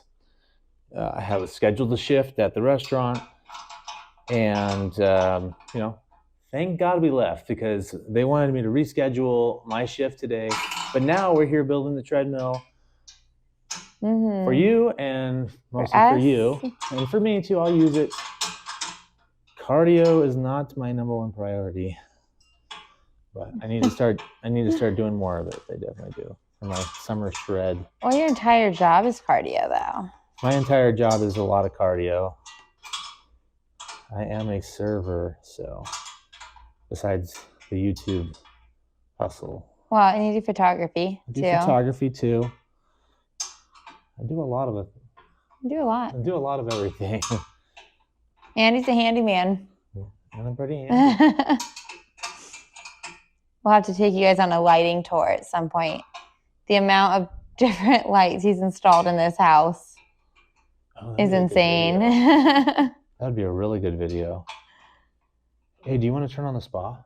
I have scheduled a shift at the restaurant, and you know, thank God we left because they wanted me to reschedule my shift today. But now we're here building the treadmill for you, and mostly for you, and for me too. I'll use it Cardio is not my number one priority, but I need to start doing more of it. I definitely do. For my summer shred. Well, your entire job is cardio, though. My entire job is a lot of cardio. I am a server, so besides the YouTube hustle. Well, and you do photography, I do too. photography, too. I do a lot of it. You do a lot. I do a lot of everything. And he's a handyman. And I'm pretty handy. We'll have to take you guys on a lighting tour at some point. The amount of different lights he's installed in this house is insane. That'd be a really good video. Hey, do you want to turn on the spa?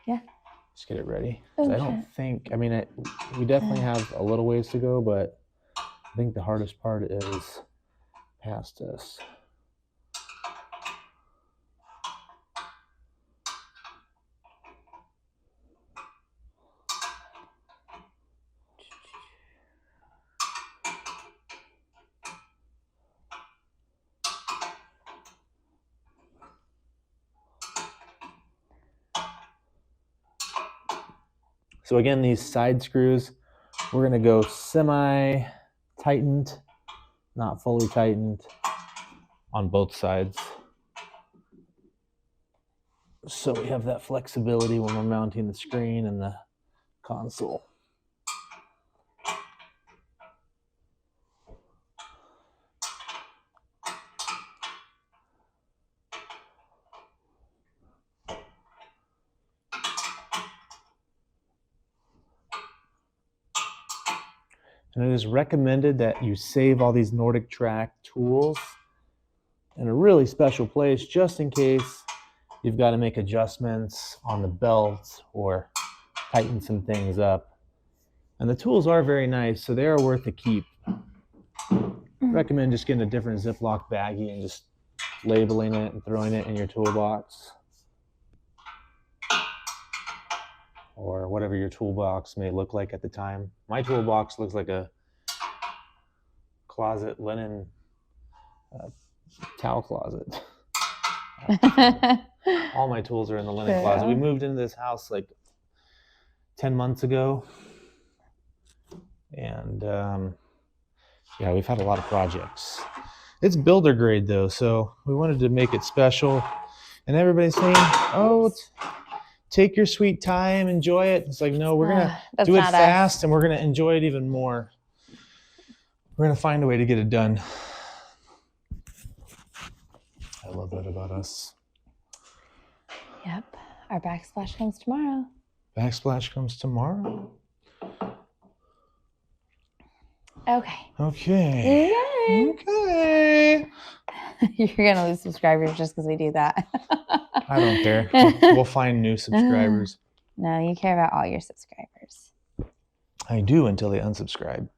Yeah. Just get it ready. I don't think, I mean, we definitely have a little ways to go, but I think the hardest part is past us. So again, these side screws, we're going to go semi-tightened, not fully tightened on both sides. So we have that flexibility when we're mounting the screen and the console. And it is recommended that you save all these Nordic Track tools in a really special place, just in case you've got to make adjustments on the belt or tighten some things up. And the tools are very nice, so they are worth the keep. Recommend just getting a different Ziploc baggie and just labeling it and throwing it in your toolbox. Or whatever your toolbox may look like at the time. My toolbox looks like a closet linen towel closet. All my tools are in the linen closet. We moved into this house like 10 months ago. And yeah, we've had a lot of projects. It's builder grade though, so we wanted to make it special. And everybody's saying, oh, take your sweet time, enjoy it. It's like, no, we're going to do it fast and we're going to enjoy it even more. We're going to find a way to get it done. I love that about us. Yep. Our backsplash comes tomorrow. Backsplash comes tomorrow. Okay. Okay. Okay. You're going to lose subscribers just because we do that. I don't care. We'll find new subscribers. No, you care about all your subscribers. I do until they unsubscribe.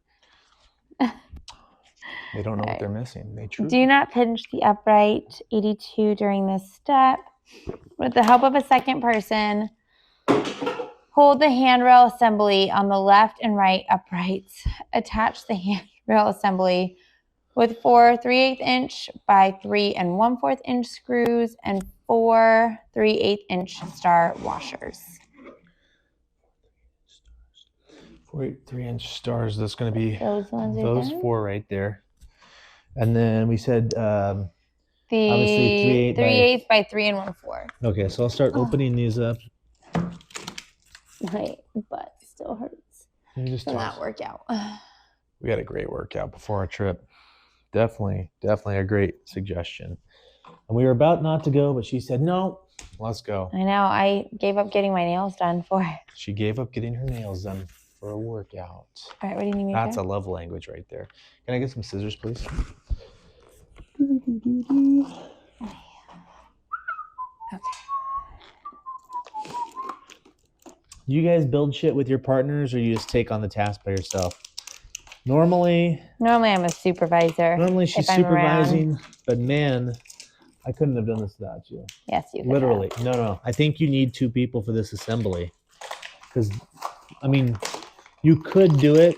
They don't know what they're missing. They truly do not pinch the upright 82 during this step. With the help of a second person, hold the handrail assembly on the left and right uprights. Attach the handrail assembly with 4 3/8 inch by 3 1/4 inch screws and 4 3/8 inch star washers. 4 3-inch stars. That's going to be Those ones those right 4 right there. And then we said the obviously 3/8 by 3 1/4. Okay, so I'll start opening these up. My butt still hurts from that workout. We had a great workout before our trip. Definitely a great suggestion. And we were about not to go, but she said, no, let's go. I know. I gave up getting my nails done for it. She gave up getting her nails done for a workout. All right, what do you need me to That's do? a love language right there. Can I get some scissors, please? Okay. You guys build shit with your partners, or you just take on the task by yourself? Normally I'm a supervisor. Normally she's supervising, but man, I couldn't have done this without you. Yes, you could. Literally. No. I think you need 2 people for this assembly. Because, I mean, you could do it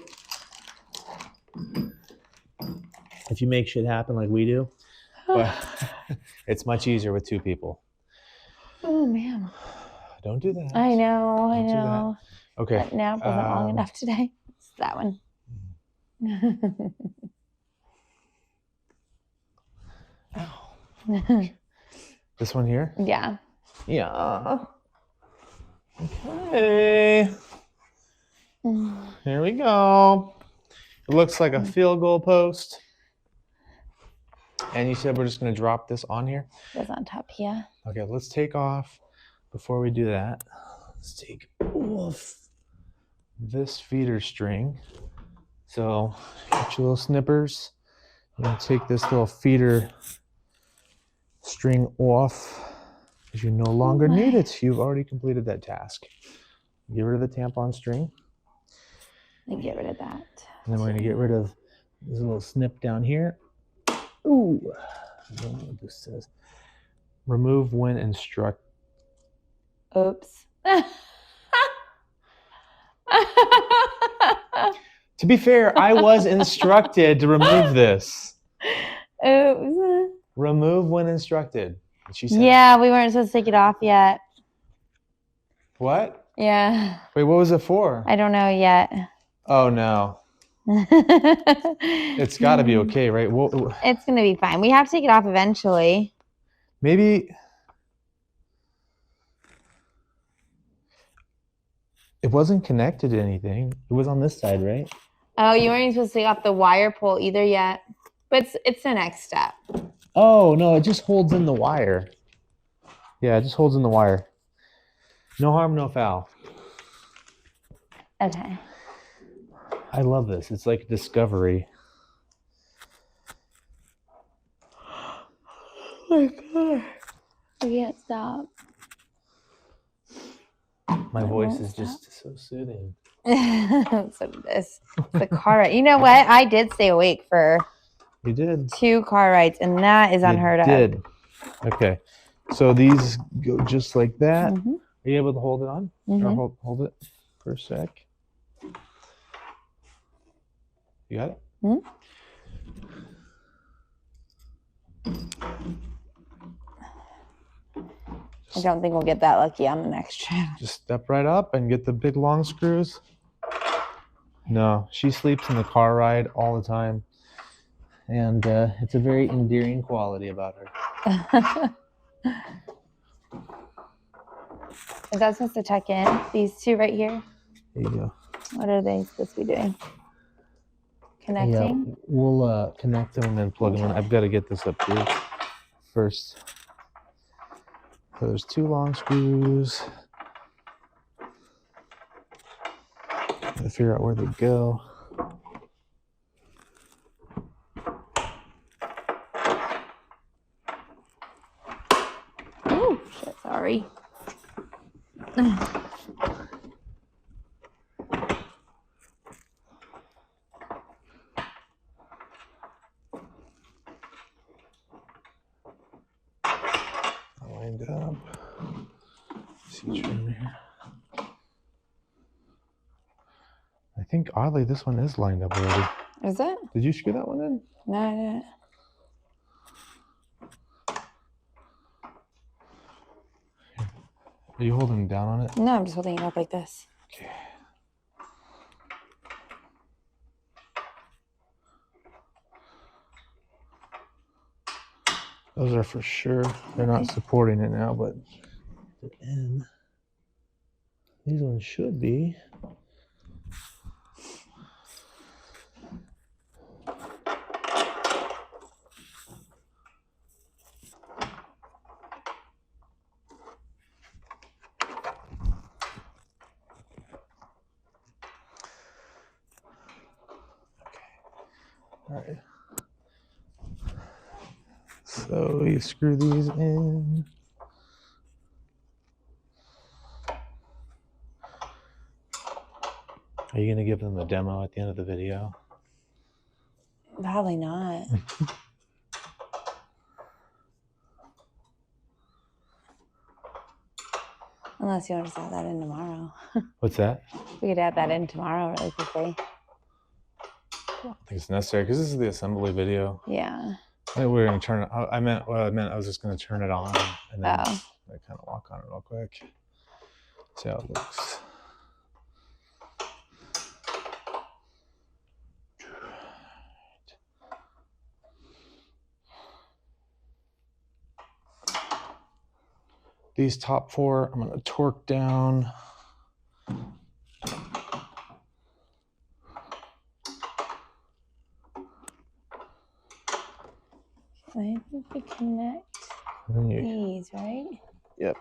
if you make shit happen like we do. But it's much easier with 2 people. Oh, man. Don't do that. I know. I Don't do that. know. Okay. That nap wasn't long enough today. It's that one. Ow. This one here? Yeah. Yeah. Okay. Here we go. It looks like a field goal post. And you said we're just going to drop this on here? Goes on top here. Okay, let's take off. Before we do that, let's take off this feeder string. So get your little snippers. You're going to take this little feeder string off because you no longer need it. You've already completed that task. Get rid of the tampon string. And get rid of that. And then we're going to get rid of this little snip down here. Ooh, I don't know what this says. Remove when instruct. Oops. To be fair, I was instructed to remove this. Oops. Remove when instructed. She said. Yeah, we weren't supposed to take it off yet. What? Yeah. Wait, what was it for? I don't know yet. Oh, no. It's got to be okay, right? It's going to be fine. We have to take it off eventually. Maybe it wasn't connected to anything. It was on this side, right? Oh, you weren't even supposed to take off the wire pull either yet. But it's the next step. Oh, no, it just holds in the wire. Yeah, it just holds in the wire. No harm, no foul. Okay. I love this. It's like discovery. Oh my God. I can't stop. My voice is just so soothing. That's what it is. The car ride. You know what? I did stay awake for You did. 2 car rides, and that is unheard of. You did. Okay. So these go just like that. Mm-hmm. Are you able to hold it on? Mm-hmm. Or hold it for a sec. You got it? Mm-hmm. I don't think we'll get that lucky on the next trip. Just step right up and get the big long screws. No, she sleeps in the car ride all the time. And it's a very endearing quality about her. Is that supposed to tuck in? These 2 right here? There you go. What are they supposed to be doing? Connecting? Yeah, we'll connect them and then plug them in. I've got to get this up here first. So there's 2 long screws. Gotta figure out where they go. Oh, shit, sorry. Lined up. See trim here. I think oddly this one is lined up already. Is it? Did you screw that one in? No, I didn't. Are you holding down on it? No, I'm just holding it up like this. Okay. Those are for sure. They're not supporting it now, but the end. These ones should be. All right. So you screw these in. Are you going to give them a demo at the end of the video? Probably not. Unless you want to just add that in tomorrow. What's that? We could add that in tomorrow really quickly. I don't think it's necessary because this is the assembly video. Yeah. I think we're going to turn it. I meant I was just going to turn it on and then Oh. I kind of walk on it real quick. See how it looks. These top 4, I'm going to torque down. I think we connect these, right? Yep.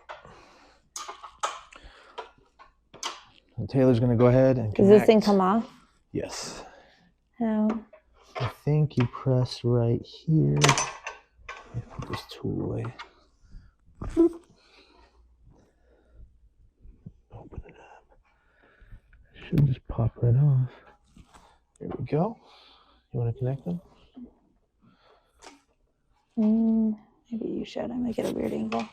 And Taylor's going to go ahead and connect. Does this thing come off? Yes. How? I think you press right here. Put this tool away. Open it up. Should just pop right off. There we go. You want to connect them? Maybe you should. I might get a weird angle.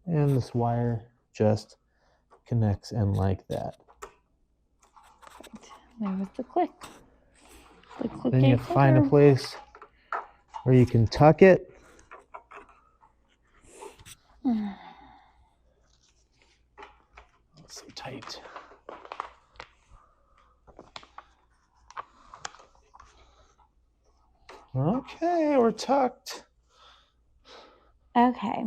And this wire just connects in like that. There was the click. Then you find a place where you can tuck it. It's so tight. Okay, we're tucked. Okay.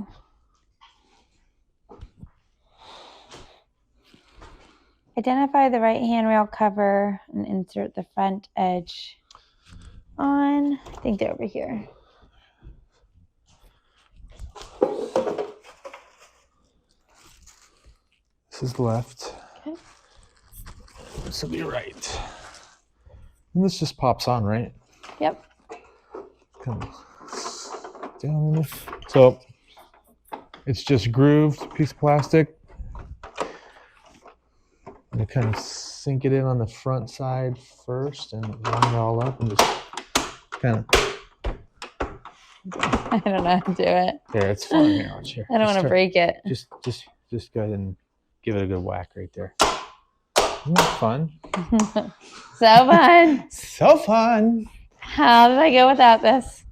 Identify the right handrail cover and insert the front edge on. I think they're over here. This is left. Okay. This will be right. And this just pops on, right? Yep. Come down in this. So it's just grooved piece of plastic. And kind of sink it in on the front side first and line it all up and just kind of. I don't know how to do it. There, it's fun. Here, watch here. I don't want to break it. Just go ahead and give it a good whack right there. Isn't that fun? So fun. So fun. How did I go without this?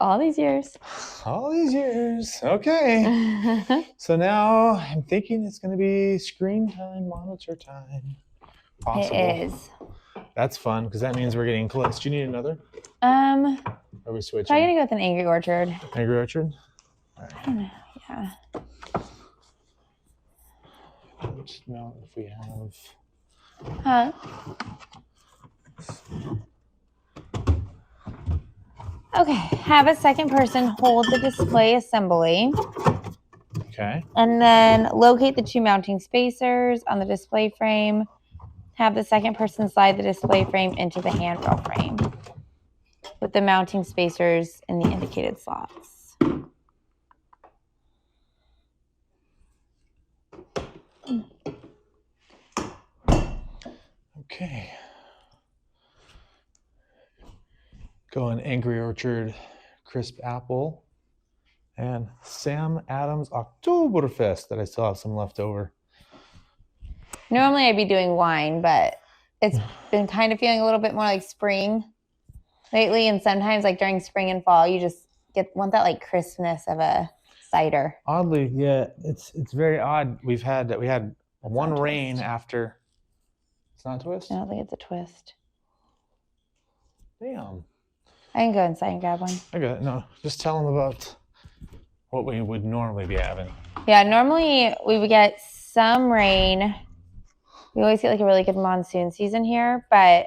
All these years. All these years. Okay. So now I'm thinking it's going to be screen time, monitor time. Possible. It is. That's fun because that means we're getting close. Do you need another? Are we switching? probably gonna go with an Angry Orchard. Angry Orchard? All right. I don't know. Yeah. Let's smell if we have. Huh? Okay. Have a second person hold the display assembly. Okay. And then locate the 2 mounting spacers on the display frame. Have the second person slide the display frame into the handrail frame with the mounting spacers in the indicated slots. Okay. Going Angry Orchard Crisp Apple and Sam Adams Oktoberfest that I still have some left over. Normally I'd be doing wine, but it's been kind of feeling a little bit more like spring lately. And sometimes like during spring and fall, you just want that like crispness of a cider. Oddly, yeah, it's very odd. We had one rain after. It's not a twist? I don't think it's a twist. Damn. I can go inside and grab one. Okay, no, just tell them about what we would normally be having. Yeah, normally we would get some rain. We always get like a really good monsoon season here, but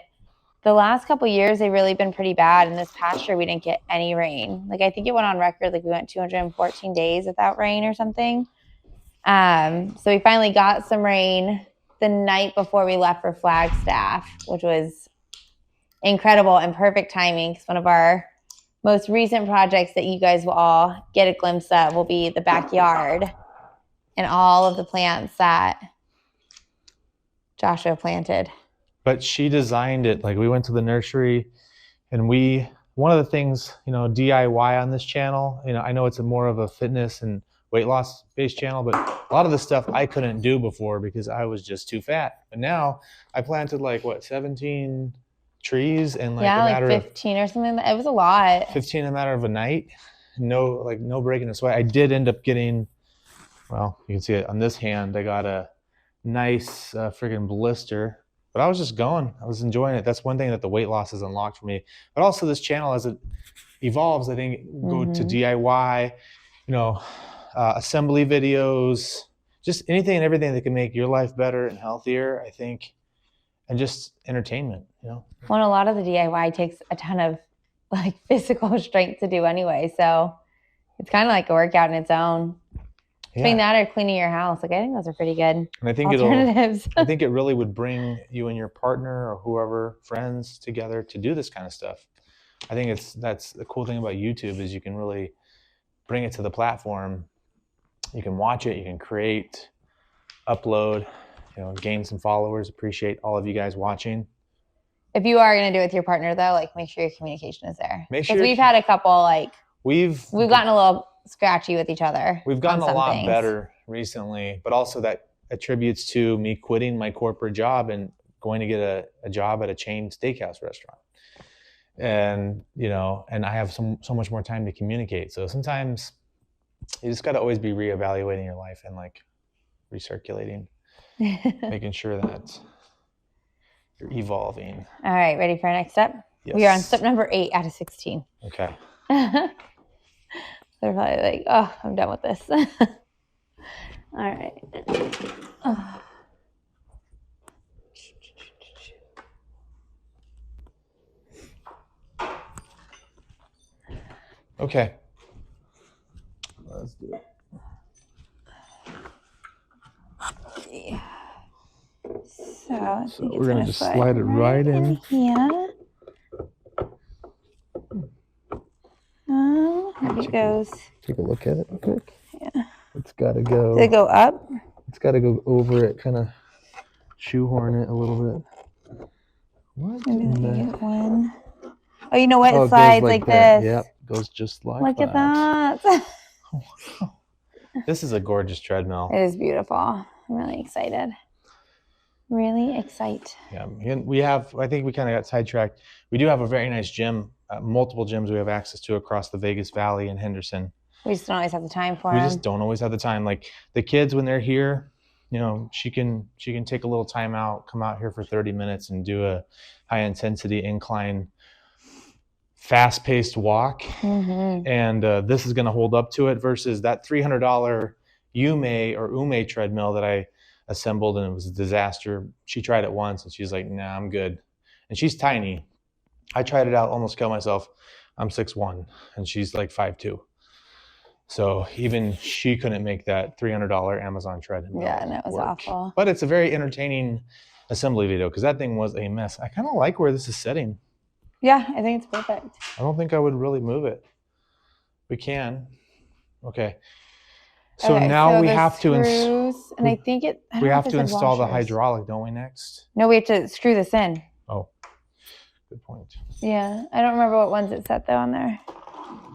the last couple of years they've really been pretty bad. And this past year we didn't get any rain. Like I think it went on record like we went 214 days without rain or something. So we finally got some rain the night before we left for Flagstaff, which was incredible and perfect timing because one of our most recent projects that you guys will all get a glimpse of will be the backyard and all of the plants that Joshua planted. But she designed it. Like we went to the nursery and one of the things, DIY on this channel, I know it's more of a fitness and weight loss based channel, but a lot of the stuff I couldn't do before because I was just too fat. But now I planted 17 trees in a matter 15 or something. It was a lot. 15 in a matter of a night. no breaking a sweat. I did end up getting, well, you can see it on this hand. I got a nice friggin' blister, but I was just going. I was enjoying it. That's one thing that the weight loss has unlocked for me. But also this channel, as it evolves, I think go to DIY, assembly videos, just anything and everything that can make your life better and healthier, I think, and just entertainment, Well, a lot of the DIY takes a ton of like physical strength to do anyway. So it's kind of like a workout in its own. Between that or cleaning your house, like I think those are pretty good and I think alternatives. I think it really would bring you and your partner or whoever, friends, together to do this kind of stuff. I think that's the cool thing about YouTube is you can really bring it to the platform. You can watch it, you can create, upload, gain some followers. Appreciate all of you guys watching. If you are going to do it with your partner, though, like make sure your communication is there. Because we've had a couple, like we've gotten a little scratchy with each other. We've gotten a lot better recently, but also that attributes to me quitting my corporate job and going to get a job at a chain steakhouse restaurant. And, and I have so much more time to communicate. So sometimes you just got to always be reevaluating your life and like recirculating, making sure that you're evolving. All right. Ready for our next step? Yes. We are on step number 8 out of 16. Okay. They're probably like, oh, I'm done with this. All right. Oh. Okay. Let's do it. Yeah. So we're going to just slide it right in here. There it goes. Take a look at it real quick. Yeah. It's got to go. Does it go up? It's got to go over it, kind of shoehorn it a little bit. What? Get one. Oh, you know what? It slides like this. Yep, goes just like that. Look at that. This is a gorgeous treadmill. It is beautiful. I'm really excited. Really excited. Yeah, I think we kind of got sidetracked. We do have a very nice gym, multiple gyms we have access to across the Vegas Valley and Henderson. We just don't always have the time for them. We just don't always have the time. Like the kids, when they're here, she can take a little time out, come out here for 30 minutes and do a high intensity incline, fast-paced walk. And this is going to hold up to it versus that $300 Ume treadmill that I assembled, and it was a disaster. She tried it once and she's like, nah, I'm good. And she's tiny. I tried it out, almost killed myself. I'm 6'1" and she's like 5'2". So even she couldn't make that $300 Amazon treadmill. Yeah, and it was awful. But it's a very entertaining assembly video because that thing was a mess. I kind of like where this is sitting. Yeah, I think it's perfect. I don't think I would really move it. We can. Okay. So now we have to we have to install the hydraulic, don't we, next? No, we have to screw this in. Oh, good point. Yeah, I don't remember what ones it said though on there.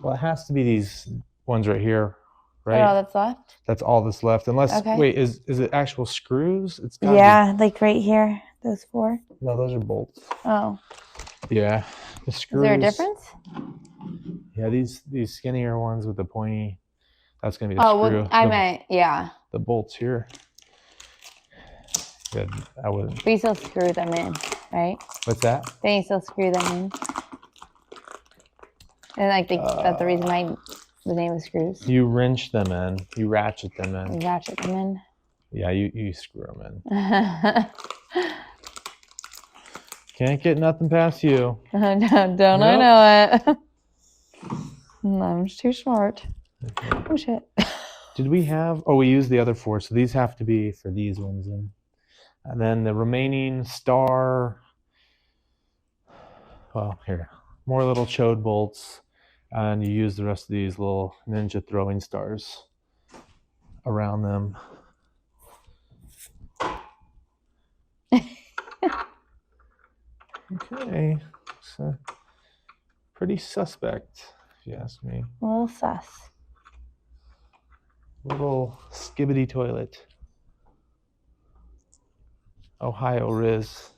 Well, it has to be these ones right here, right? All that's left? That's all that's left. Unless, wait, is it actual screws? It's gotta be. Like right here, those 4. No, those are bolts. Oh. Yeah, the screws. Is there a difference? Yeah, these skinnier ones with the pointy. That's gonna be the screw. Well, I meant, yeah. The bolts here. Good. I would. But you still screw them in, right? What's that? Then you still screw them in. And like that's the reason why the name is screws. You wrench them in. You ratchet them in. You ratchet them in. Yeah, you screw them in. Can't get nothing past you. Don't I know it? I'm just too smart. Okay. Oh shit. Did we have? Oh, we used the other 4, so these have to be for these ones, and then the remaining star. Well, here, more little chode bolts, and you use the rest of these little ninja throwing stars around them. Okay, so pretty suspect, if you ask me. A little sus. Little skibbity toilet. Ohio Riz.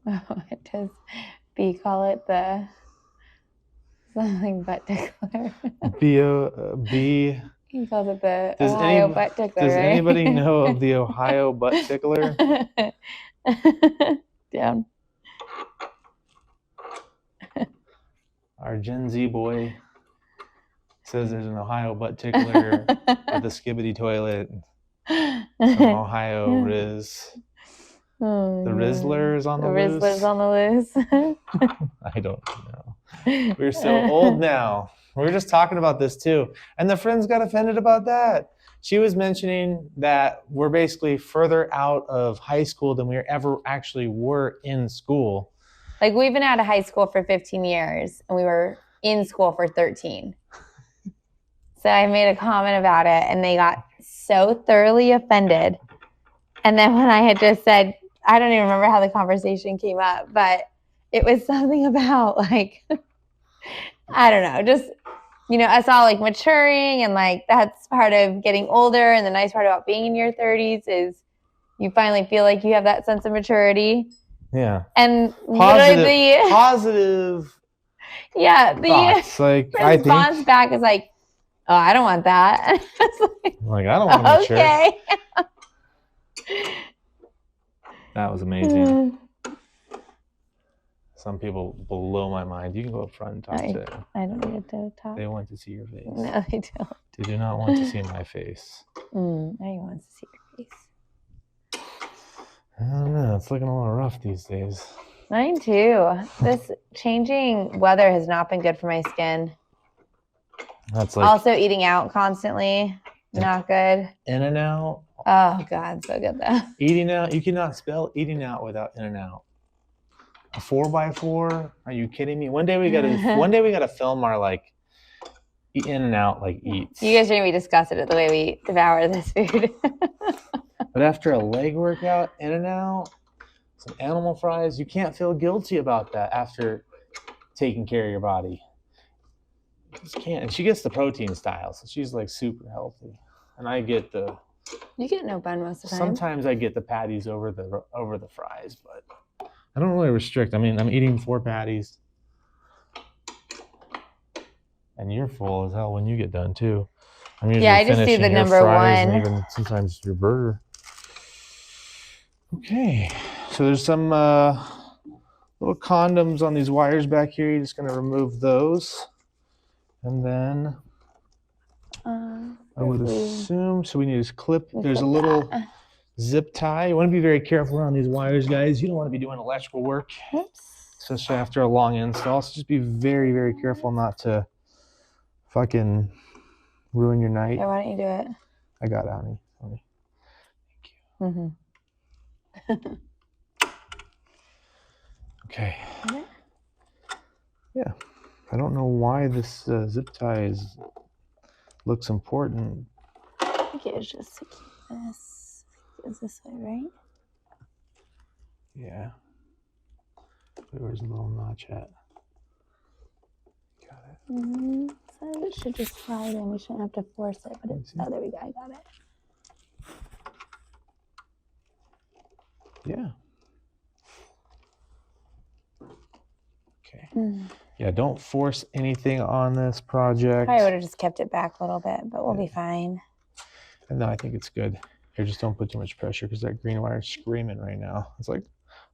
Oh, it does. B call it the Something butt tickler. B. He calls it the Does Ohio butt tickler, Does right? anybody know of the Ohio butt tickler? Down. Our Gen Z boy says there's an Ohio butt tickler with a skibbity toilet. Some Ohio Riz. Oh, The Rizzler's on the loose. Rizzler's on the loose. I don't know. We're so old now. We were just talking about this too. And the friends got offended about that. She was mentioning that we're basically further out of high school than we ever actually were in school. Like, we've been out of high school for 15 years and we were in school for 13. So I made a comment about it and they got so thoroughly offended. And then when I had just said, I don't even remember how the conversation came up, but it was something about, like, I don't know, just, you know, us all like maturing, and like that's part of getting older. And the nice part about being in your 30s is you finally feel like you have that sense of maturity. Yeah. And positive yeah, the thoughts. Like, response back is like, oh, I don't want that. Like, I don't want to mature. Okay. That was amazing. Some people blow my mind. You can go up front and talk to them. I don't need to talk. They want to see your face. No, they don't. They do not want to see my face. I want to see your face. I don't know. It's looking a little rough these days. Mine too. This changing weather has not been good for my skin. That's like also eating out constantly. Not good. In-N-Out. Oh God, so good though. Eating out. You cannot spell eating out without In-N-Out. A 4x4? Are you kidding me? One day we gotta film our like In-N-Out like eats. You guys are gonna be disgusted at the way we devour this food. But after a leg workout, In-N-Out, some animal fries, you can't feel guilty about that after taking care of your body. You just can't. And she gets the protein style, so she's like super healthy. And I get the. You get no bun most of the time. Sometimes I get the patties over the fries, but I don't really restrict. I mean, I'm eating 4 patties. And you're full as hell when you get done too. I'm usually I just do the number one. And even sometimes your burger. Okay, so there's some little condoms on these wires back here. You're just going to remove those. And then I would assume, so we need to clip. There's a little zip tie. You want to be very careful around these wires, guys. You don't want to be doing electrical work, especially after a long install. So just be very, very careful not to fucking ruin your night. Yeah, why don't you do it? I got it, honey. Thank you. Mm-hmm. Okay. Yeah. I don't know why this zip tie looks important. I think it was just to keep this. Is this way, right? Yeah. Where's the little notch at? Got it. So it should just slide in. We shouldn't have to force it, but it's. Oh, there we go. I got it. Yeah. Okay. Yeah, don't force anything on this project. I would have just kept it back a little bit, but we'll be fine. And no, I think it's good. Here, just don't put too much pressure because that green wire is screaming right now. It's like,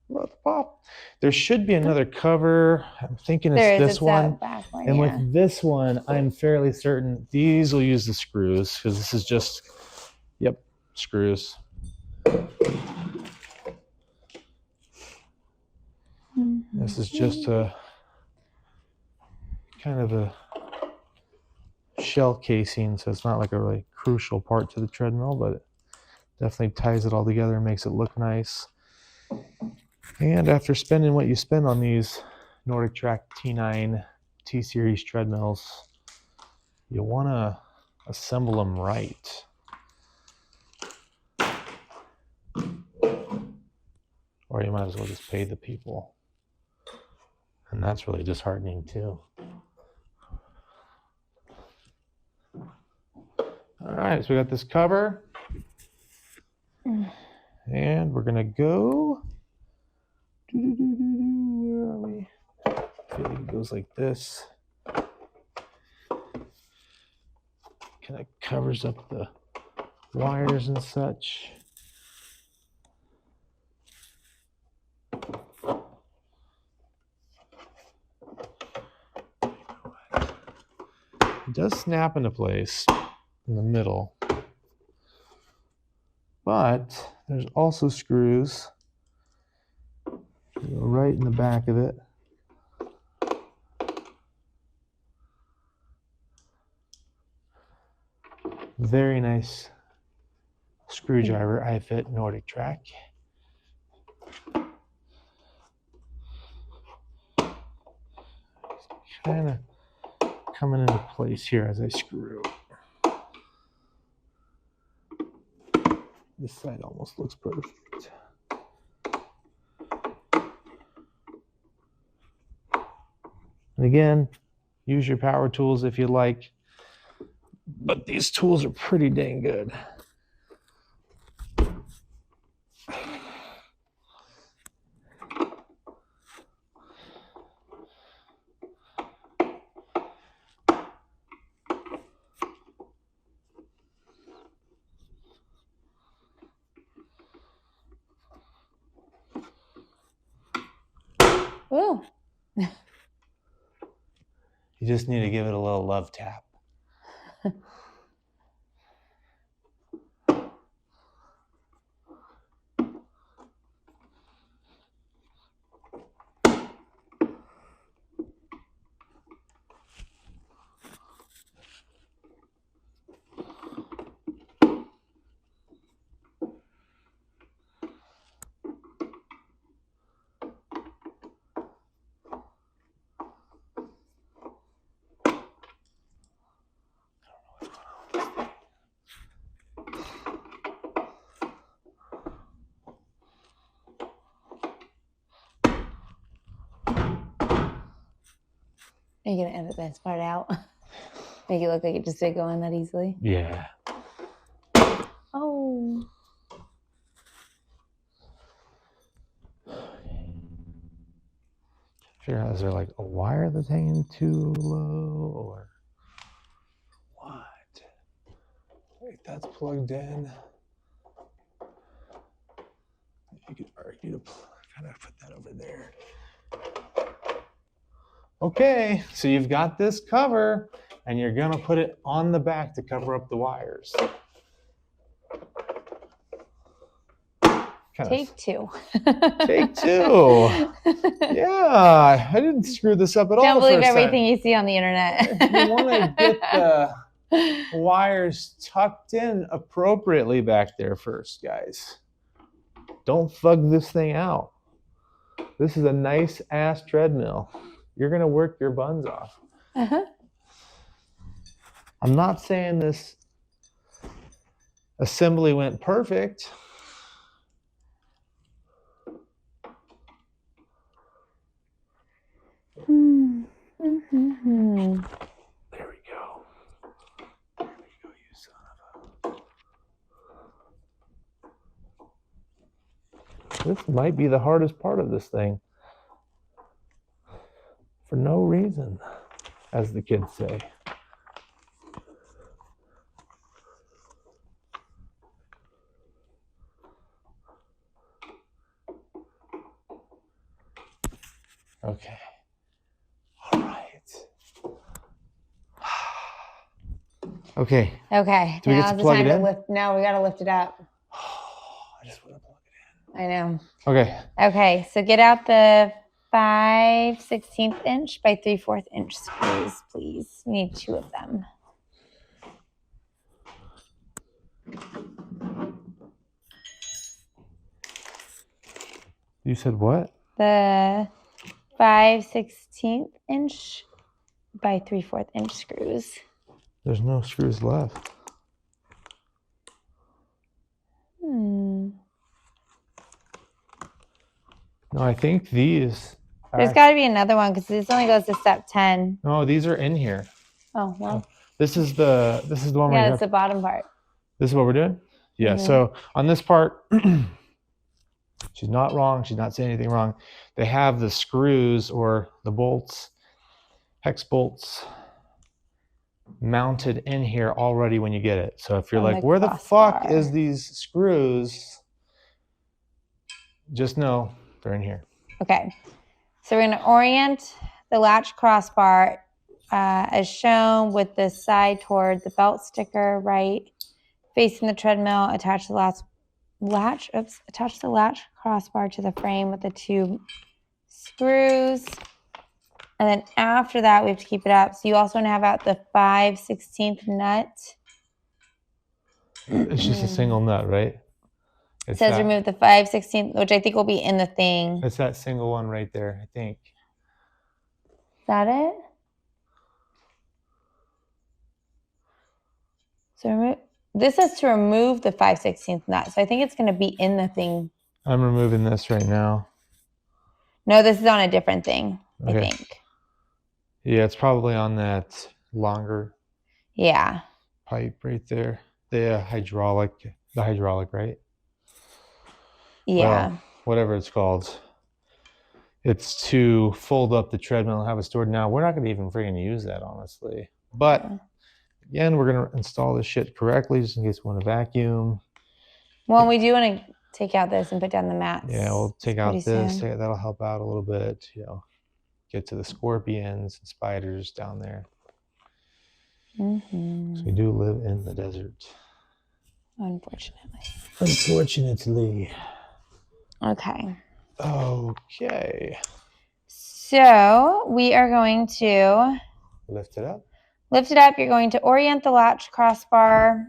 about to pop. There should be another cover. I'm thinking it's this one. And with this one, I'm fairly certain these will use the screws because this is just, screws. This is just a kind of a shell casing, so it's not like a really crucial part to the treadmill, but it definitely ties it all together and makes it look nice. And after spending what you spend on these Nordic Track T9 T Series treadmills, you want to assemble them right. Or you might as well just pay the people. And that's really disheartening too. All right, so we got this cover. And we're gonna go. Where are we? I feel like it goes like this. kind of covers up the wires and such. It does snap into place in the middle, but there's also screws right in the back of it. Very nice screwdriver I fit Nordic Track. Kind of coming into place here as I screw. This side almost looks perfect. And again, use your power tools if you like, but these tools are pretty dang good. Ooh. You just need to give it a little love tap. Are you going to edit this part out? Make it look like it just did go in that easily? Yeah. Oh. Figure out, is there like a wire that's hanging too low or what? Wait, that's plugged in. You could argue to kind of put that over there. Okay, so you've got this cover and you're gonna put it on the back to cover up the wires. Take two. Take two. Yeah, I didn't screw this up at all. Don't believe everything you see on the internet. You want to get the wires tucked in appropriately back there first, guys. Don't thug this thing out. This is a nice ass treadmill. You're gonna work your buns off. Uh-huh. I'm not saying this assembly went perfect. Mm-hmm. There we go. There we go, you son of a... This might be the hardest part of this thing. For no reason, as the kids say. Okay. All right. Okay. Okay. Do we get to plug it in? No, we got to lift it up. I just want to plug it in. I know. Okay. Okay, so get out the 5/16 inch by 3/4 inch screws, please. We need 2 of them. You said what? The 5/16 inch by 3/4 inch screws. There's no screws left. Hmm. No, I think these. There's got to be another one because this only goes to step 10. No, these are in here. Oh, well. This is the one where Yeah, you it's the bottom part. This is what we're doing? Yeah, so on this part, she's not wrong. She's not saying anything wrong. They have the screws or the bolts, hex bolts, mounted in here already when you get it. So if you're On like, the where the fuck crossbar. is these screws? Just know they're in here. Okay. So we're going to orient the latch crossbar as shown with the side toward the belt sticker, right? Facing the treadmill, attach the latch crossbar to the frame with the 2 screws. And then after that, we have to keep it up. So you also want to have out the 5/16 nut. It's just a single nut, right? It says remove the 5/16, which I think will be in the thing. It's that single one right there, I think. Is that it? So this is to remove the 5/16 nut. So I think it's going to be in the thing. I'm removing this right now. No, this is on a different thing, okay. I think. Yeah, it's probably on that longer pipe right there. The hydraulic, right? Yeah. Well, whatever it's called. It's to fold up the treadmill and have it stored. Now, we're not going to even freaking use that, honestly. But again, we're going to install this shit correctly just in case we want to vacuum. Well, we do want to take out this and put down the mats. Yeah, we'll take out this. That'll help out a little bit, you know. Get to the scorpions and spiders down there. Mm-hmm. So we do live in the desert. Unfortunately. Okay. Okay. So we are going to lift it up. Lift it up. You're going to orient the latch crossbar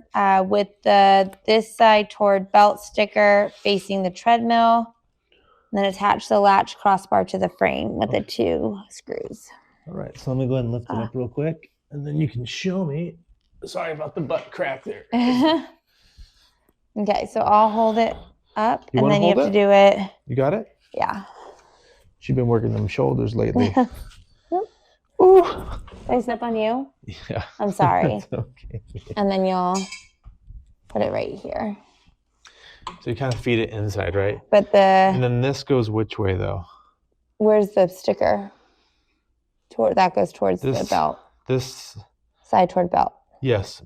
with this side toward belt sticker facing the treadmill. And then attach the latch crossbar to the frame with the 2 screws. All right, so let me go ahead and lift it up real quick, and then you can show me. Sorry about the butt crack there. Okay, so I'll hold it up, and then you have to do it. You got it? Yeah. She's been working them shoulders lately. Ooh. Did I step on you? Yeah. I'm sorry. It's okay. And then you'll put it right here. So you kind of feed it inside, right? And then this goes which way, though? Where's the sticker? That goes towards the belt. This side toward belt. Yes.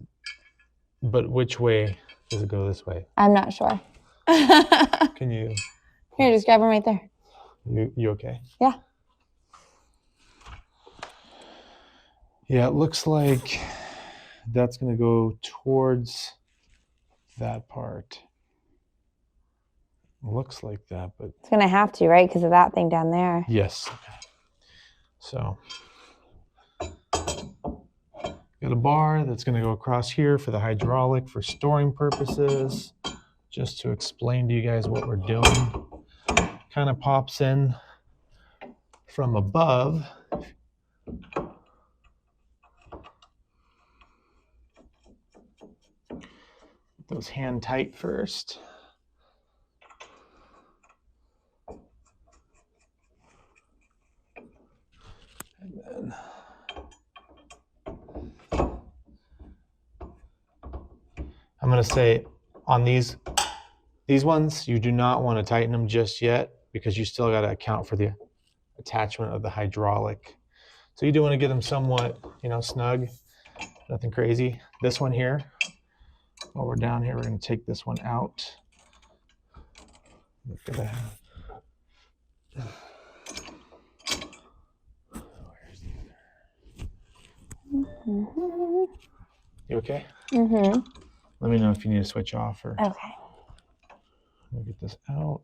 But which way does it go this way? I'm not sure. Can you? Here, just grab them right there. You okay? Yeah. Yeah, it looks like that's going to go towards that part. Looks like that, but it's going to have to, right? Because of that thing down there. Yes. So got a bar that's going to go across here for the hydraulic for storing purposes. Just to explain to you guys what we're doing. Kind of pops in from above. Those hand tight first. And then I'm going to say on these ones, you do not want to tighten them just yet because you still got to account for the attachment of the hydraulic. So you do want to get them somewhat, snug, nothing crazy. This one here, while we're down here, we're going to take this one out. You okay? Mm-hmm. Let me know if you need to switch off or. Okay. Let me get this out.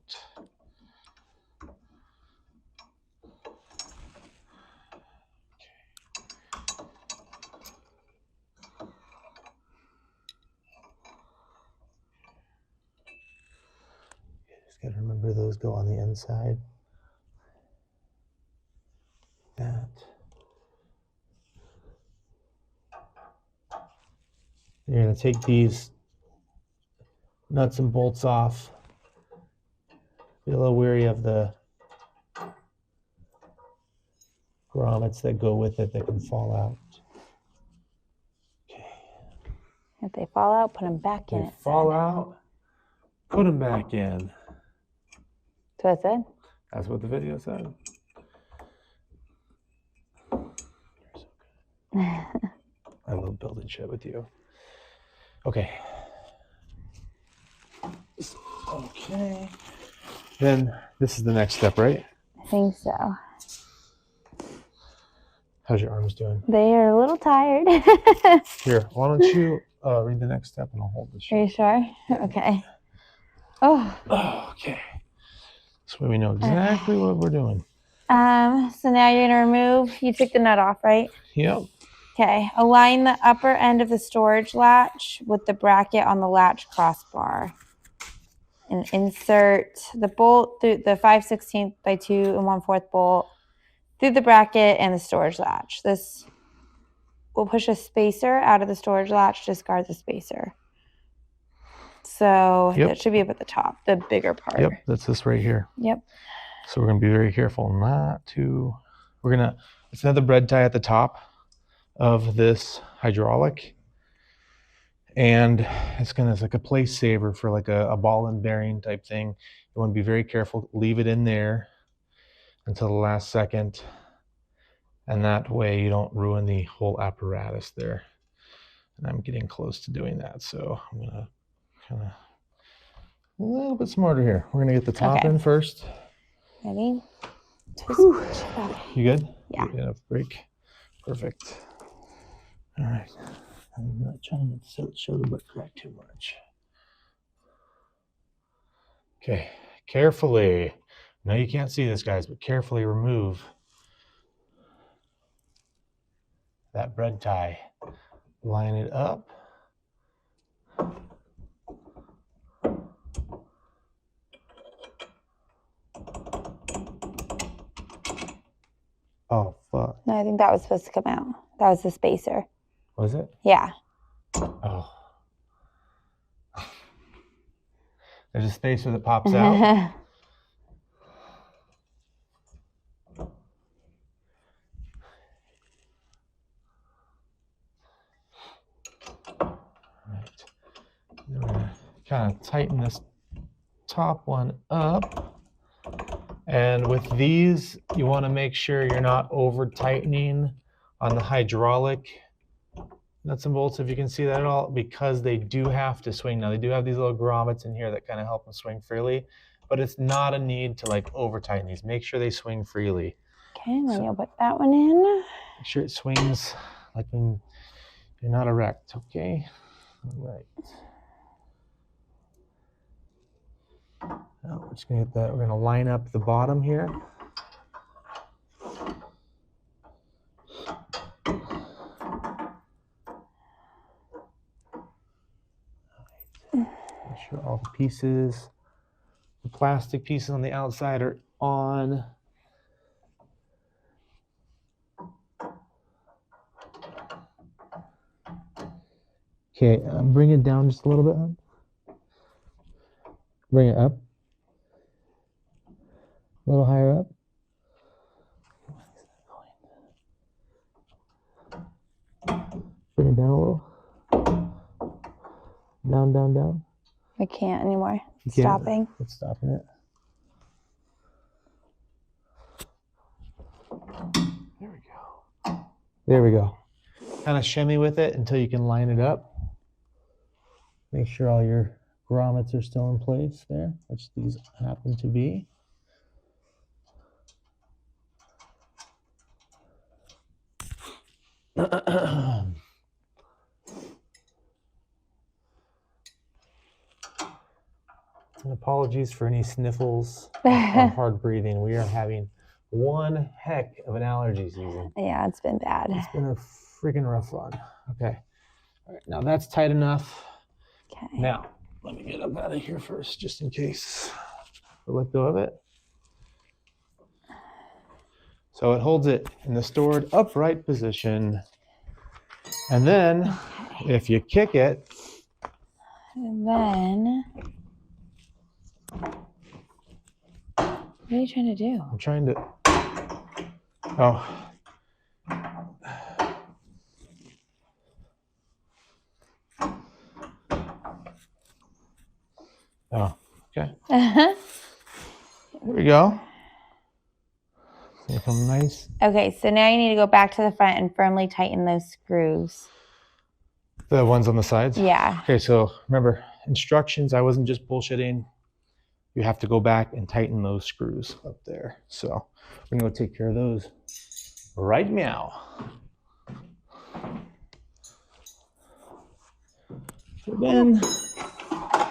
Just gotta remember those go on the inside. That. You're gonna take these nuts and bolts off. Be a little wary of the grommets that go with it that can fall out. Okay. If they fall out, put them back in. They fall out, put them back in. So that's it? That's what the video said. I love building. welded shut with you. Okay. Okay. Then this is the next step, right? I think so. How's your arms doing? They are a little tired. Here, why don't you read the next step and I'll hold this. Are you sure? Okay. Oh. Okay. So we know exactly what we're doing. So now you're gonna remove. You took the nut off, right? Yep. Okay. Align the upper end of the storage latch with the bracket on the latch crossbar, and insert the bolt through the 5/16 by 2 1/4 bolt through the bracket and the storage latch. This will push a spacer out of the storage latch. Discard the spacer. So that should be up at the top, the bigger part. Yep, that's this right here. Yep. So we're going to be very careful not to, it's another bread tie at the top of this hydraulic. And it's like a place saver for like a ball and bearing type thing. You want to be very careful, leave it in there until the last second. And that way you don't ruin the whole apparatus there. And I'm getting close to doing that. So I'm going to kind of a little bit smarter here. We're going to get the top in first. Ready? You good? Yeah. Good enough break. Perfect. All right. I'm not trying to show the butt crack too much. Okay. Carefully. No, you can't see this, guys, but carefully remove that bread tie. Line it up. Oh, fuck. No, I think that was supposed to come out. That was the spacer. Was it? Yeah. Oh. There's a spacer that pops out. Right. Then we're going to kind of tighten this top one up. And with these, you want to make sure you're not over tightening on the hydraulic nuts and bolts, if you can see that at all, because they do have to swing. Now, they do have these little grommets in here that kind of help them swing freely, but it's not a need to like over tighten these. Make sure they swing freely. Okay, then you'll put that one in. Make sure it swings like when you're not erect, okay? All right. Now we're just gonna get that. We're gonna line up the bottom here. Make sure all the pieces, the plastic pieces on the outside are on. Okay, bring it down just a little bit. Bring it up. A little higher up. Bring it down a little. Down, down, down. I can't anymore. It's You can't? stopping. It's stopping it. There we go. There we go. Kind of shimmy with it until you can line it up. Make sure all your grommets are still in place there, which these happen to be. And apologies for any sniffles or hard breathing. We are having one heck of an allergy season. Yeah, it's been bad. It's been a freaking rough run. Okay. All right, now that's tight enough. Okay. Now, let me get up out of here first, just in case I let go of it. So it holds it in the stored upright position. And then, if you kick it, And then, what are you trying to do? I'm trying to, oh. Oh, okay. There we go. Become nice. Okay, so now you need to go back to the front and firmly tighten those screws. The ones on the sides? Yeah. Okay, so remember, instructions, I wasn't just bullshitting. You have to go back and tighten those screws up there. So we're gonna go take care of those right now. So then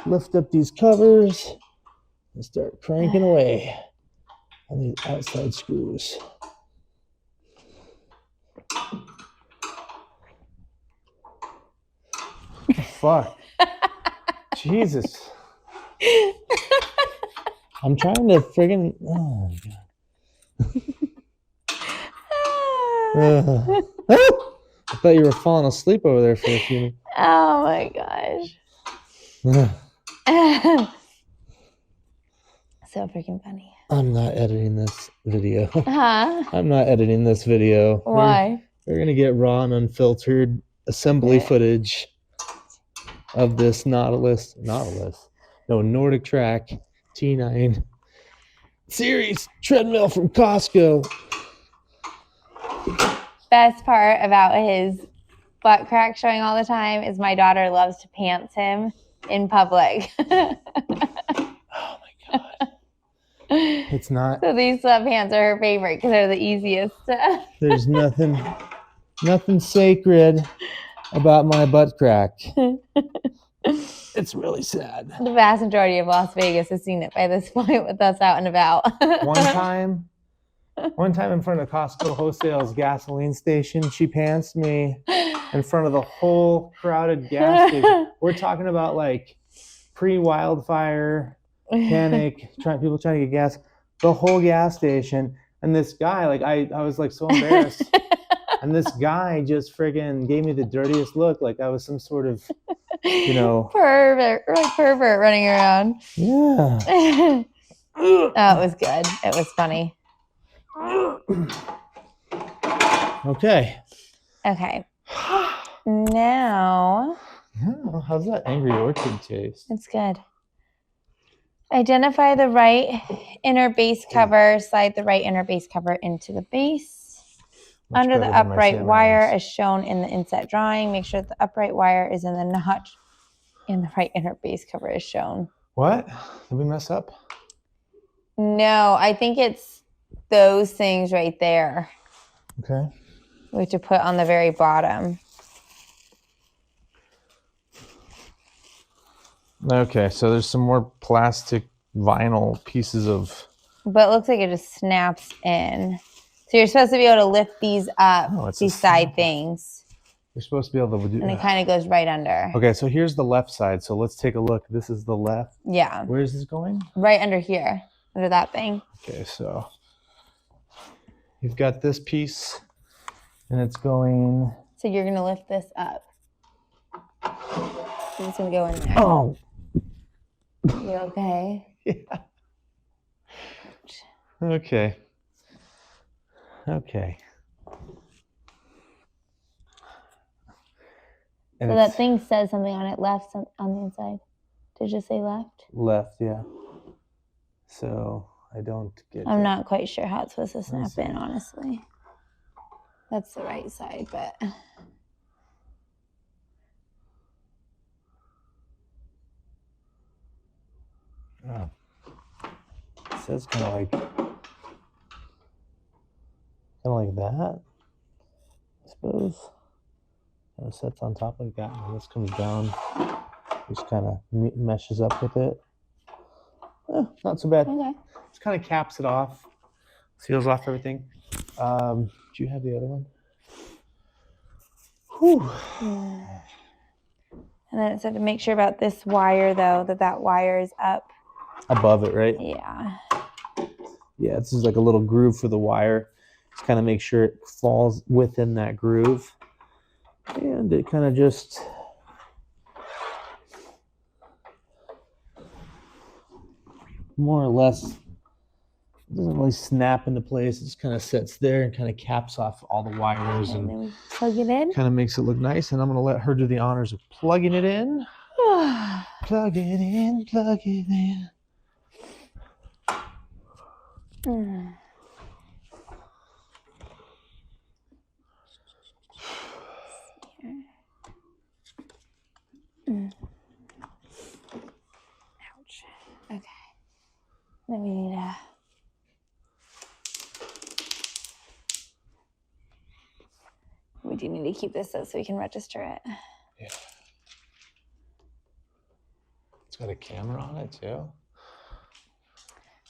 lift up these covers and start cranking away on these outside screws. Fuck. Jesus. I'm trying to friggin'. Oh, God. I thought you were falling asleep over there for a few minutes. Oh my gosh. So freaking funny. I'm not editing this video. Huh? I'm not editing this video. Why? We're going to get raw and unfiltered assembly footage of this Nordic Track T Series Treadmill from Costco. Best part about his butt crack showing all the time is my daughter loves to pants him in public. Oh my God. It's not. So these sweatpants are her favorite because they're the easiest. There's nothing sacred about my butt crack. It's really sad. The vast majority of Las Vegas has seen it by this point with us out and about. One time in front of Costco Wholesale's gasoline station, she pantsed me in front of the whole crowded gas station. We're talking about like pre-wildfire panic, people trying to get gas, the whole gas station. And this guy, like I was like so embarrassed. And this guy just friggin' gave me the dirtiest look, like I was some sort of, pervert running around. Yeah. Oh, it was good. It was funny. Okay. Now. Oh, how's that Angry Orchard taste? It's good. Identify the right inner base cover. Slide the right inner base cover into the base. Much Under the better than my upright salmon wire eggs. as shown in the inset drawing. Make sure that the upright wire is in the notch in the right inner base cover as shown. What? Did we mess up? No, I think it's those things right there. Okay. We have to put on the very bottom. Okay, so there's some more plastic vinyl pieces of... But it looks like it just snaps in. So you're supposed to be able to lift these up, these side things. You're supposed to be able to do... And it kind of goes right under. Okay, so here's the left side. So let's take a look. This is the left. Yeah. Where is this going? Right under here, under that thing. Okay, so you've got this piece, and it's going... So you're going to lift this up. It's going to go in there. Oh. You okay? Yeah. Okay. And so that thing says something on it, left on the inside. Did it just say left? Left, yeah. So I don't get I'm not quite sure how it's supposed to snap in, honestly. That's the right side, but... Oh. It says kind of like that, I suppose. Kind of sets on top like that, and this comes down, just kind of meshes up with it. Not so bad. Okay. Just kind of caps it off, seals off everything. Do you have the other one? Whew. Yeah. And then it said to make sure about this wire, though, that wire is up. Above it, right? Yeah. Yeah, this is like a little groove for the wire. Just kind of make sure it falls within that groove. And it kind of just... more or less doesn't really snap into place. It just kind of sits there and kind of caps off all the wires And then and we plug it in. kind of makes it look nice. And I'm going to let her do the honors of plugging it in. Plug it in, plug it in. Then we need a... We do need to keep this though so we can register it. Yeah. It's got a camera on it too.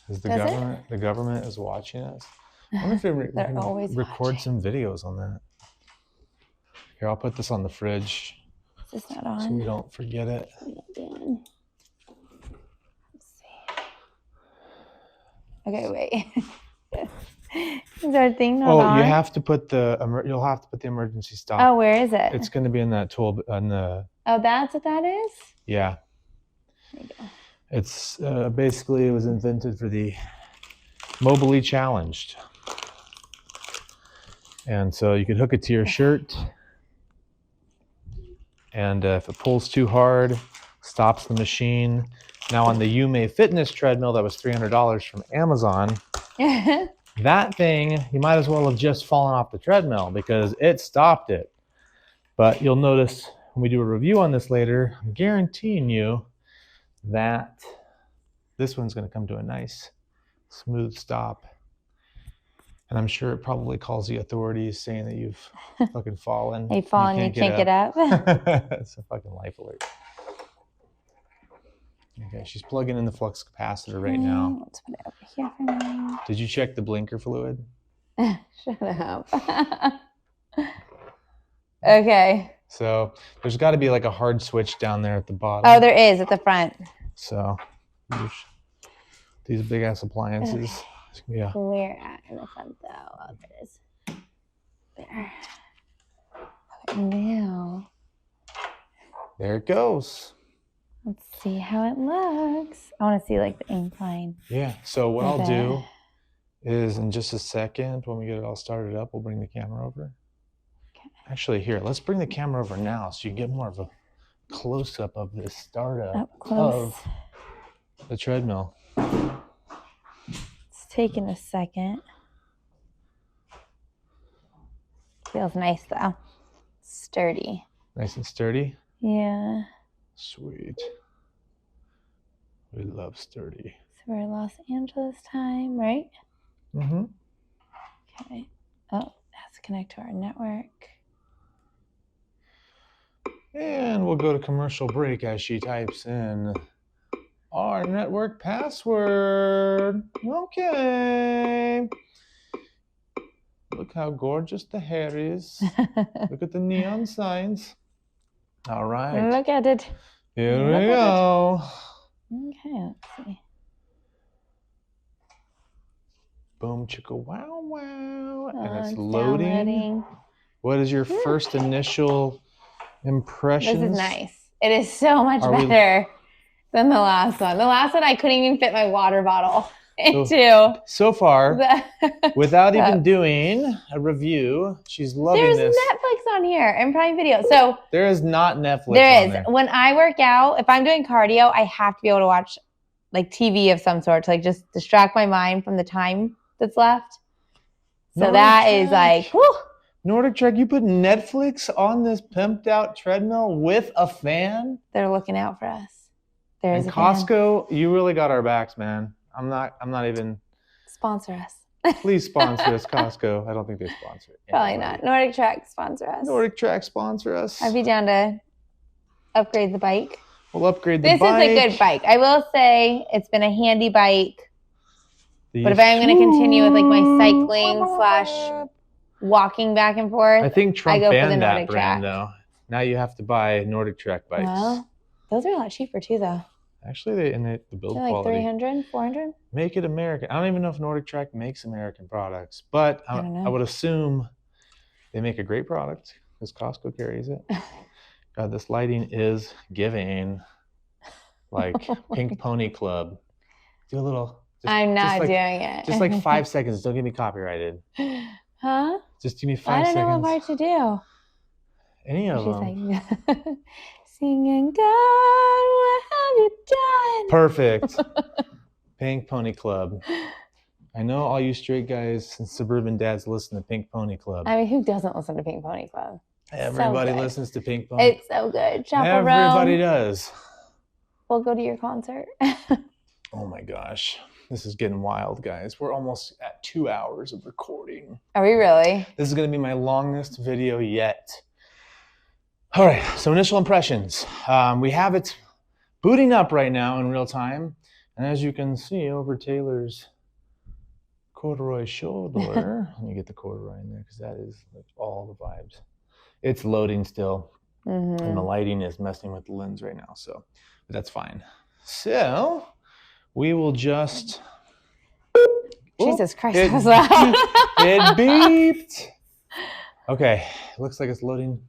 Is the government is watching us? I wonder if we can record some videos on that. Here, I'll put this on the fridge. Is this not on? So we don't forget it. Let's see. Okay, wait. Is our thing not on? You have to put you'll have to put the emergency stop. Oh, where is it? It's going to be in that tool on the. Oh, that's what that is? Yeah. There you go. It's basically it was invented for the mobilely challenged. And so you could hook it to your shirt. And if it pulls too hard, stops the machine. Now on the Yume Fitness treadmill that was $300 from Amazon, that thing, you might as well have just fallen off the treadmill because it stopped it. But you'll notice when we do a review on this later, I'm guaranteeing you that this one's going to come to a nice, smooth stop. And I'm sure it probably calls the authorities saying that you've fucking fallen. You've fallen, you can't get up. It's a fucking life alert. Okay, she's plugging in the flux capacitor right now. Let's put it over here for now. Did you check the blinker fluid? Shut up. Okay. So there's got to be like a hard switch down there at the bottom. Oh, there is at the front. So these big ass appliances. Yeah. Where at in the front though? Oh, there it is. There. Okay, now. There it goes. Let's see how it looks. I want to see like the incline. Yeah. So what I'll do is in just a second, when we get it all started up, we'll bring the camera over. Okay. Actually, here, let's bring the camera over now so you get more of a close-up of this startup of the treadmill. It's taking a second. Feels nice though. Sturdy. Nice and sturdy? Yeah. Sweet. We love sturdy. So we're in Los Angeles time, right? Mm-hmm. Okay. Oh, it has to connect to our network. And we'll go to commercial break as she types in our network password. Okay. Look how gorgeous the hair is. Look at the neon signs. All right. Look at it. Here we go. Okay, let's see. Boom, chicka, wow, wow. Oh, and it's loading. loading. What is your first initial impressions? This is nice. It is so much better than the last one. The last one, I couldn't even fit my water bottle into. So far, without even doing a review, she's loving this. There's Netflix on here and Prime Video. So there is not Netflix there on is. there. When I work out, if I'm doing cardio, I have to be able to watch like TV of some sort to like just distract my mind from the time that's left. So Nordic that Track. is like, whew. Nordic Track, you put Netflix on this pimped out treadmill with a fan? They're looking out for us. There's and Costco, you really got our backs, man. I'm not even. Sponsor us. Please sponsor us, Costco. I don't think they sponsor it. Probably not. Nordic Track sponsor us. Nordic Track sponsor us. I'd be down to upgrade the bike. We'll upgrade the bike. This is a good bike. I will say it's been a handy bike. But if I'm going to continue with like my cycling / walking back and forth, I think Trump banned that brand Track. though. Now you have to buy Nordic Track bikes. Well, those are a lot cheaper too, though. Actually, the build They're like quality. 300, 400. Make it American. I don't even know if Nordic Track makes American products, but I would assume they make a great product because Costco carries it. God, this lighting is giving like Pink Pony Club. Do a little. I'm not doing it. Just like 5 seconds. Don't get me copyrighted. Huh? Just give me 5 seconds. I don't know what part to do. Any of them. She's like, singing, God, what have you done? Perfect. Pink Pony Club. I know all you straight guys and suburban dads listen to Pink Pony Club. I mean, who doesn't listen to Pink Pony Club? Everybody listens to Pink Pony. It's so good. Everybody does. We'll go to your concert. Oh my gosh. This is getting wild, guys. We're almost at 2 hours of recording. Are we really? This is going to be my longest video yet. All right, so initial impressions. We have it booting up right now in real time. And as you can see over Taylor's corduroy shoulder, let me get the corduroy in there because that is like all the vibes. It's loading still, and the lighting is messing with the lens right now, so but that's fine. So we will just... Jesus Christ, that was loud. It beeped. Okay, looks like it's loading.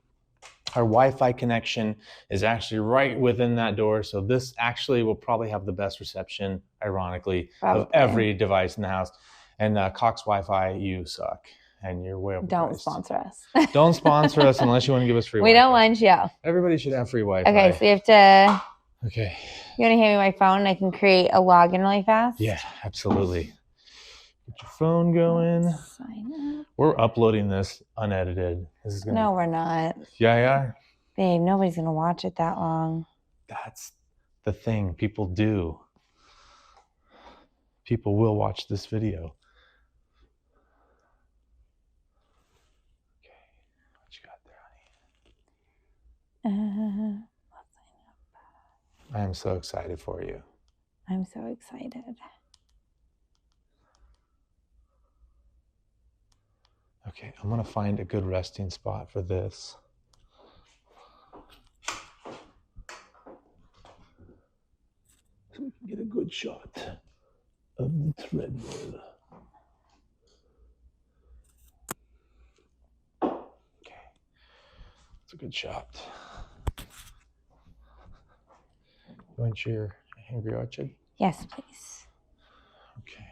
Our Wi-Fi connection is actually right within that door, so this actually will probably have the best reception, ironically, of every device in the house. And Cox Wi-Fi, you suck, and you're way overpriced. Don't sponsor us. Don't sponsor us unless you want to give us free Wi-Fi. We don't want you. Everybody should have free Wi-Fi. Okay, so you have to... Okay. You want to hand me my phone and I can create a login really fast? Yeah, absolutely. Get your phone going. Sign up. We're uploading this unedited. This is No, we're not. Yeah. Babe, nobody's going to watch it that long. That's the thing people do. People will watch this video. Okay, what you got there, honey? Let's sign up. I am so excited for you. I'm so excited. Okay, I'm going to find a good resting spot for this. So we can get a good shot of the treadmill. Okay, that's a good shot. You want your Angry Orchard? Yes, please. Okay.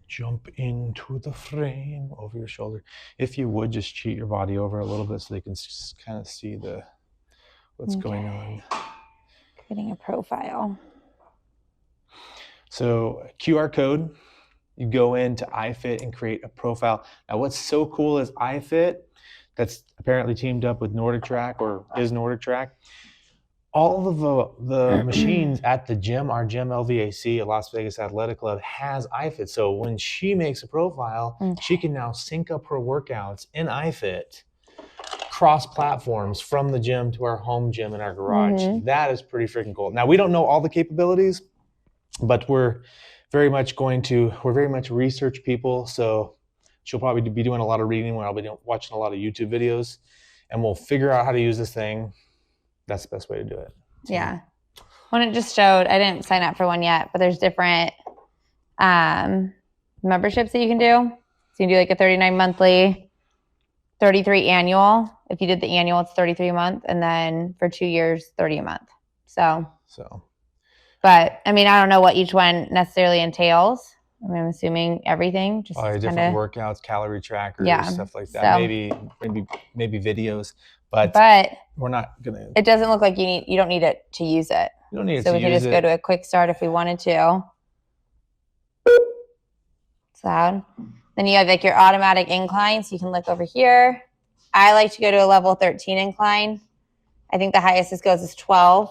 Jump into the frame over your shoulder. If you would, just cheat your body over a little bit so they can kind of see what's going on. Creating a profile. So QR code, you go into iFit and create a profile. Now what's so cool is iFit, that's apparently teamed up with Nordic Track or is Nordic Track. All of the machines at the gym, our gym LVAC at Las Vegas Athletic Club has iFit. So when she makes a profile, she can now sync up her workouts in iFit, cross platforms from the gym to our home gym in our garage. That is pretty freaking cool. Now we don't know all the capabilities, but we're very much research people. So she'll probably be doing a lot of reading where I'll be watching a lot of YouTube videos, and we'll figure out how to use this thing. That's the best way to do it. Yeah. When it just showed, I didn't sign up for one yet, but there's different memberships that you can do. So you can do like a $39 monthly, $33 annual. If you did the annual, it's $33 a month. And then for 2 years, $30 a month. So. But I mean, I don't know what each one necessarily entails. I mean, I'm assuming everything. Just different workouts, calorie trackers, stuff like that. So, maybe videos. But we're not gonna. It doesn't look like you don't need it to use it. You don't need it so to we can just go to a quick start if we wanted to. It's loud. Then you have like your automatic incline, so you can look over here. I like to go to a level 13 incline. I think the highest this goes is 12.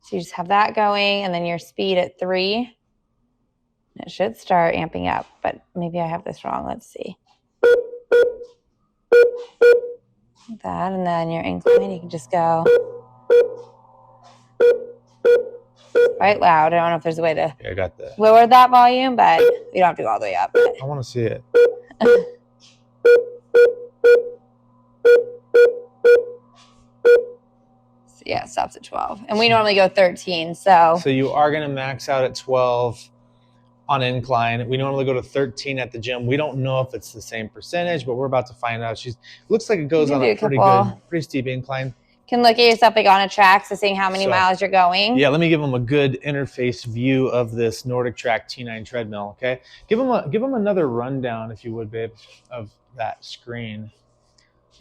So you just have that going, and then your speed at 3. It should start amping up, but maybe I have this wrong. Let's see. Like that, and then your incline, you can just go quite loud. I don't know if there's a way to I got that. Lower that volume, but you don't have to go all the way up. I want to see it. So yeah, it stops at 12. And we normally go 13, so you are going to max out at 12 on incline. We normally go to 13 at the gym. We don't know if it's the same percentage, but we're about to find out. Looks like it goes on a pretty steep incline. Can look at yourself like on a track, so seeing how many miles you're going. Yeah, let me give them a good interface view of this Nordic Track T9 treadmill. Okay, give them another rundown, if you would, babe, of that screen.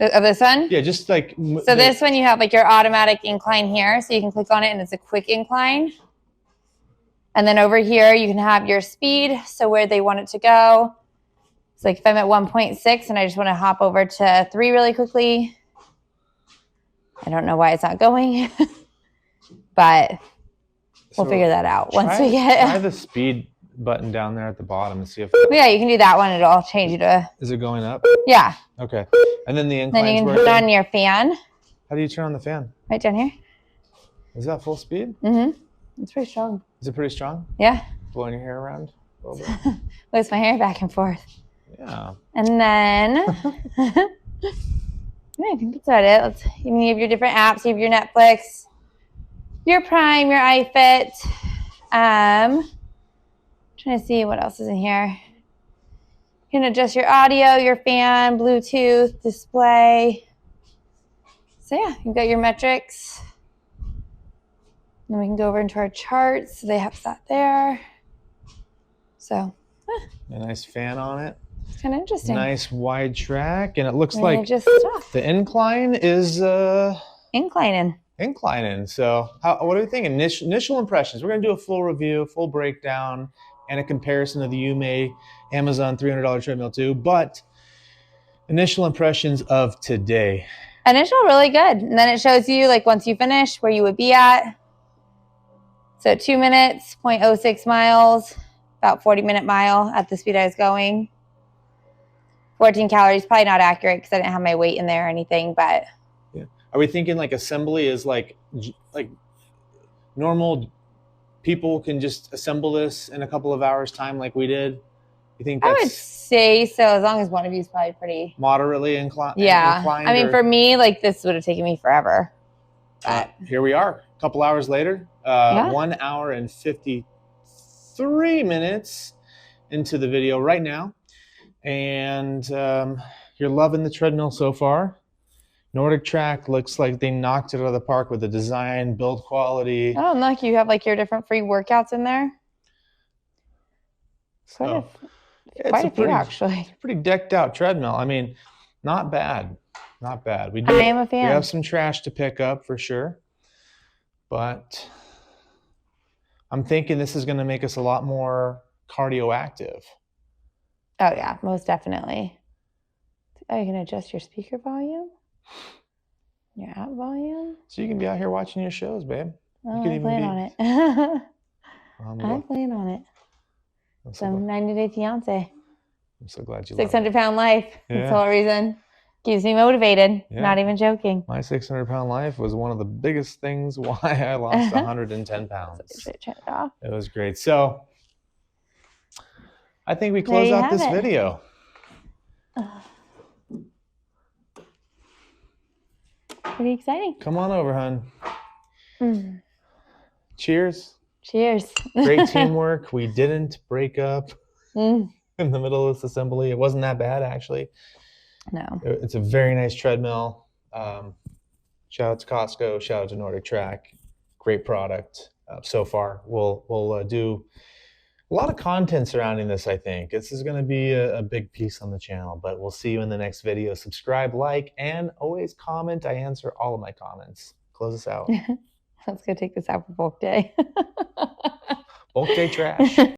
Of this one? Yeah, just like so. This one you have like your automatic incline here, so you can click on it, and it's a quick incline. And then over here, you can have your speed, so where they want it to go. So like if I'm at 1.6 and I just want to hop over to 3 really quickly. I don't know why it's not going, but We'll figure that out once we Try get. the speed button down there at the bottom and see if. Yeah, you can do that one. It'll change you to. Is it going up? Yeah. Okay. And then the Then incline's you can working. turn on your fan. How do you turn on the fan? Right down here. Is that full speed? Mm-hmm. It's pretty strong. Is it pretty strong? Yeah. Blowing your hair around a little bit? Moves my hair back and forth. Yeah. And then, yeah, I think that's about it. You have your different apps. You have your Netflix, your Prime, your iFit. Trying to see what else is in here. You can adjust your audio, your fan, Bluetooth, display. So yeah, you've got your metrics. Then we can go over into our charts. So they have that there. So a nice fan on it. It's kind of interesting. Nice wide track, and it looks really like just the incline is inclining. So what do we think? Initial impressions. We're going to do a full review, full breakdown, and a comparison of the Yume Amazon $300 treadmill too. But initial impressions of today. Initial, really good. And then it shows you, like, once you finish, where you would be at. So 2 minutes, 0.06 miles, about 40-minute mile at the speed I was going. 14 calories, probably not accurate because I didn't have my weight in there or anything, but. Yeah. Are we thinking like assembly is like normal people can just assemble this in a couple of hours time like we did? You think that's I would say so, as long as one of you is probably pretty moderately inclined? Yeah. I mean, for me, like, this would have taken me forever. But here we are, a couple hours later, 1 hour and 53 minutes into the video right now. And you're loving the treadmill so far. Nordic Track looks like they knocked it out of the park with the design, build quality. Oh, and look, you have like your different free workouts in there. So quite a few, actually. It's a pretty decked out treadmill. I mean, not bad. Not bad. I am a fan. We have some trash to pick up for sure. But I'm thinking this is going to make us a lot more cardio active. Oh, yeah, most definitely. Oh, you can adjust your speaker volume? Your app volume? So you can be out here watching your shows, babe. Oh, I plan on it. I plan on it. Some 90 Day Fiance. I'm so glad you 600-pound life. Yeah. That's the whole reason. Keeps me motivated. Yeah. Not even joking. My 600-pound life was one of the biggest things why I lost 110 pounds. It was great. So I think we close out this video. Pretty exciting. Come on over, hon. Cheers. Cheers. Great teamwork. We didn't break up in the middle of this assembly. It wasn't that bad, actually. No. It's a very nice treadmill. Shout out to Costco. Shout out to Nordic Track. Great product so far. We'll do a lot of content surrounding this, I think. This is going to be a big piece on the channel, but we'll see you in the next video. Subscribe, like, and always comment. I answer all of my comments. Close us out. Let's go take this out for bulk day. Bulk day trash.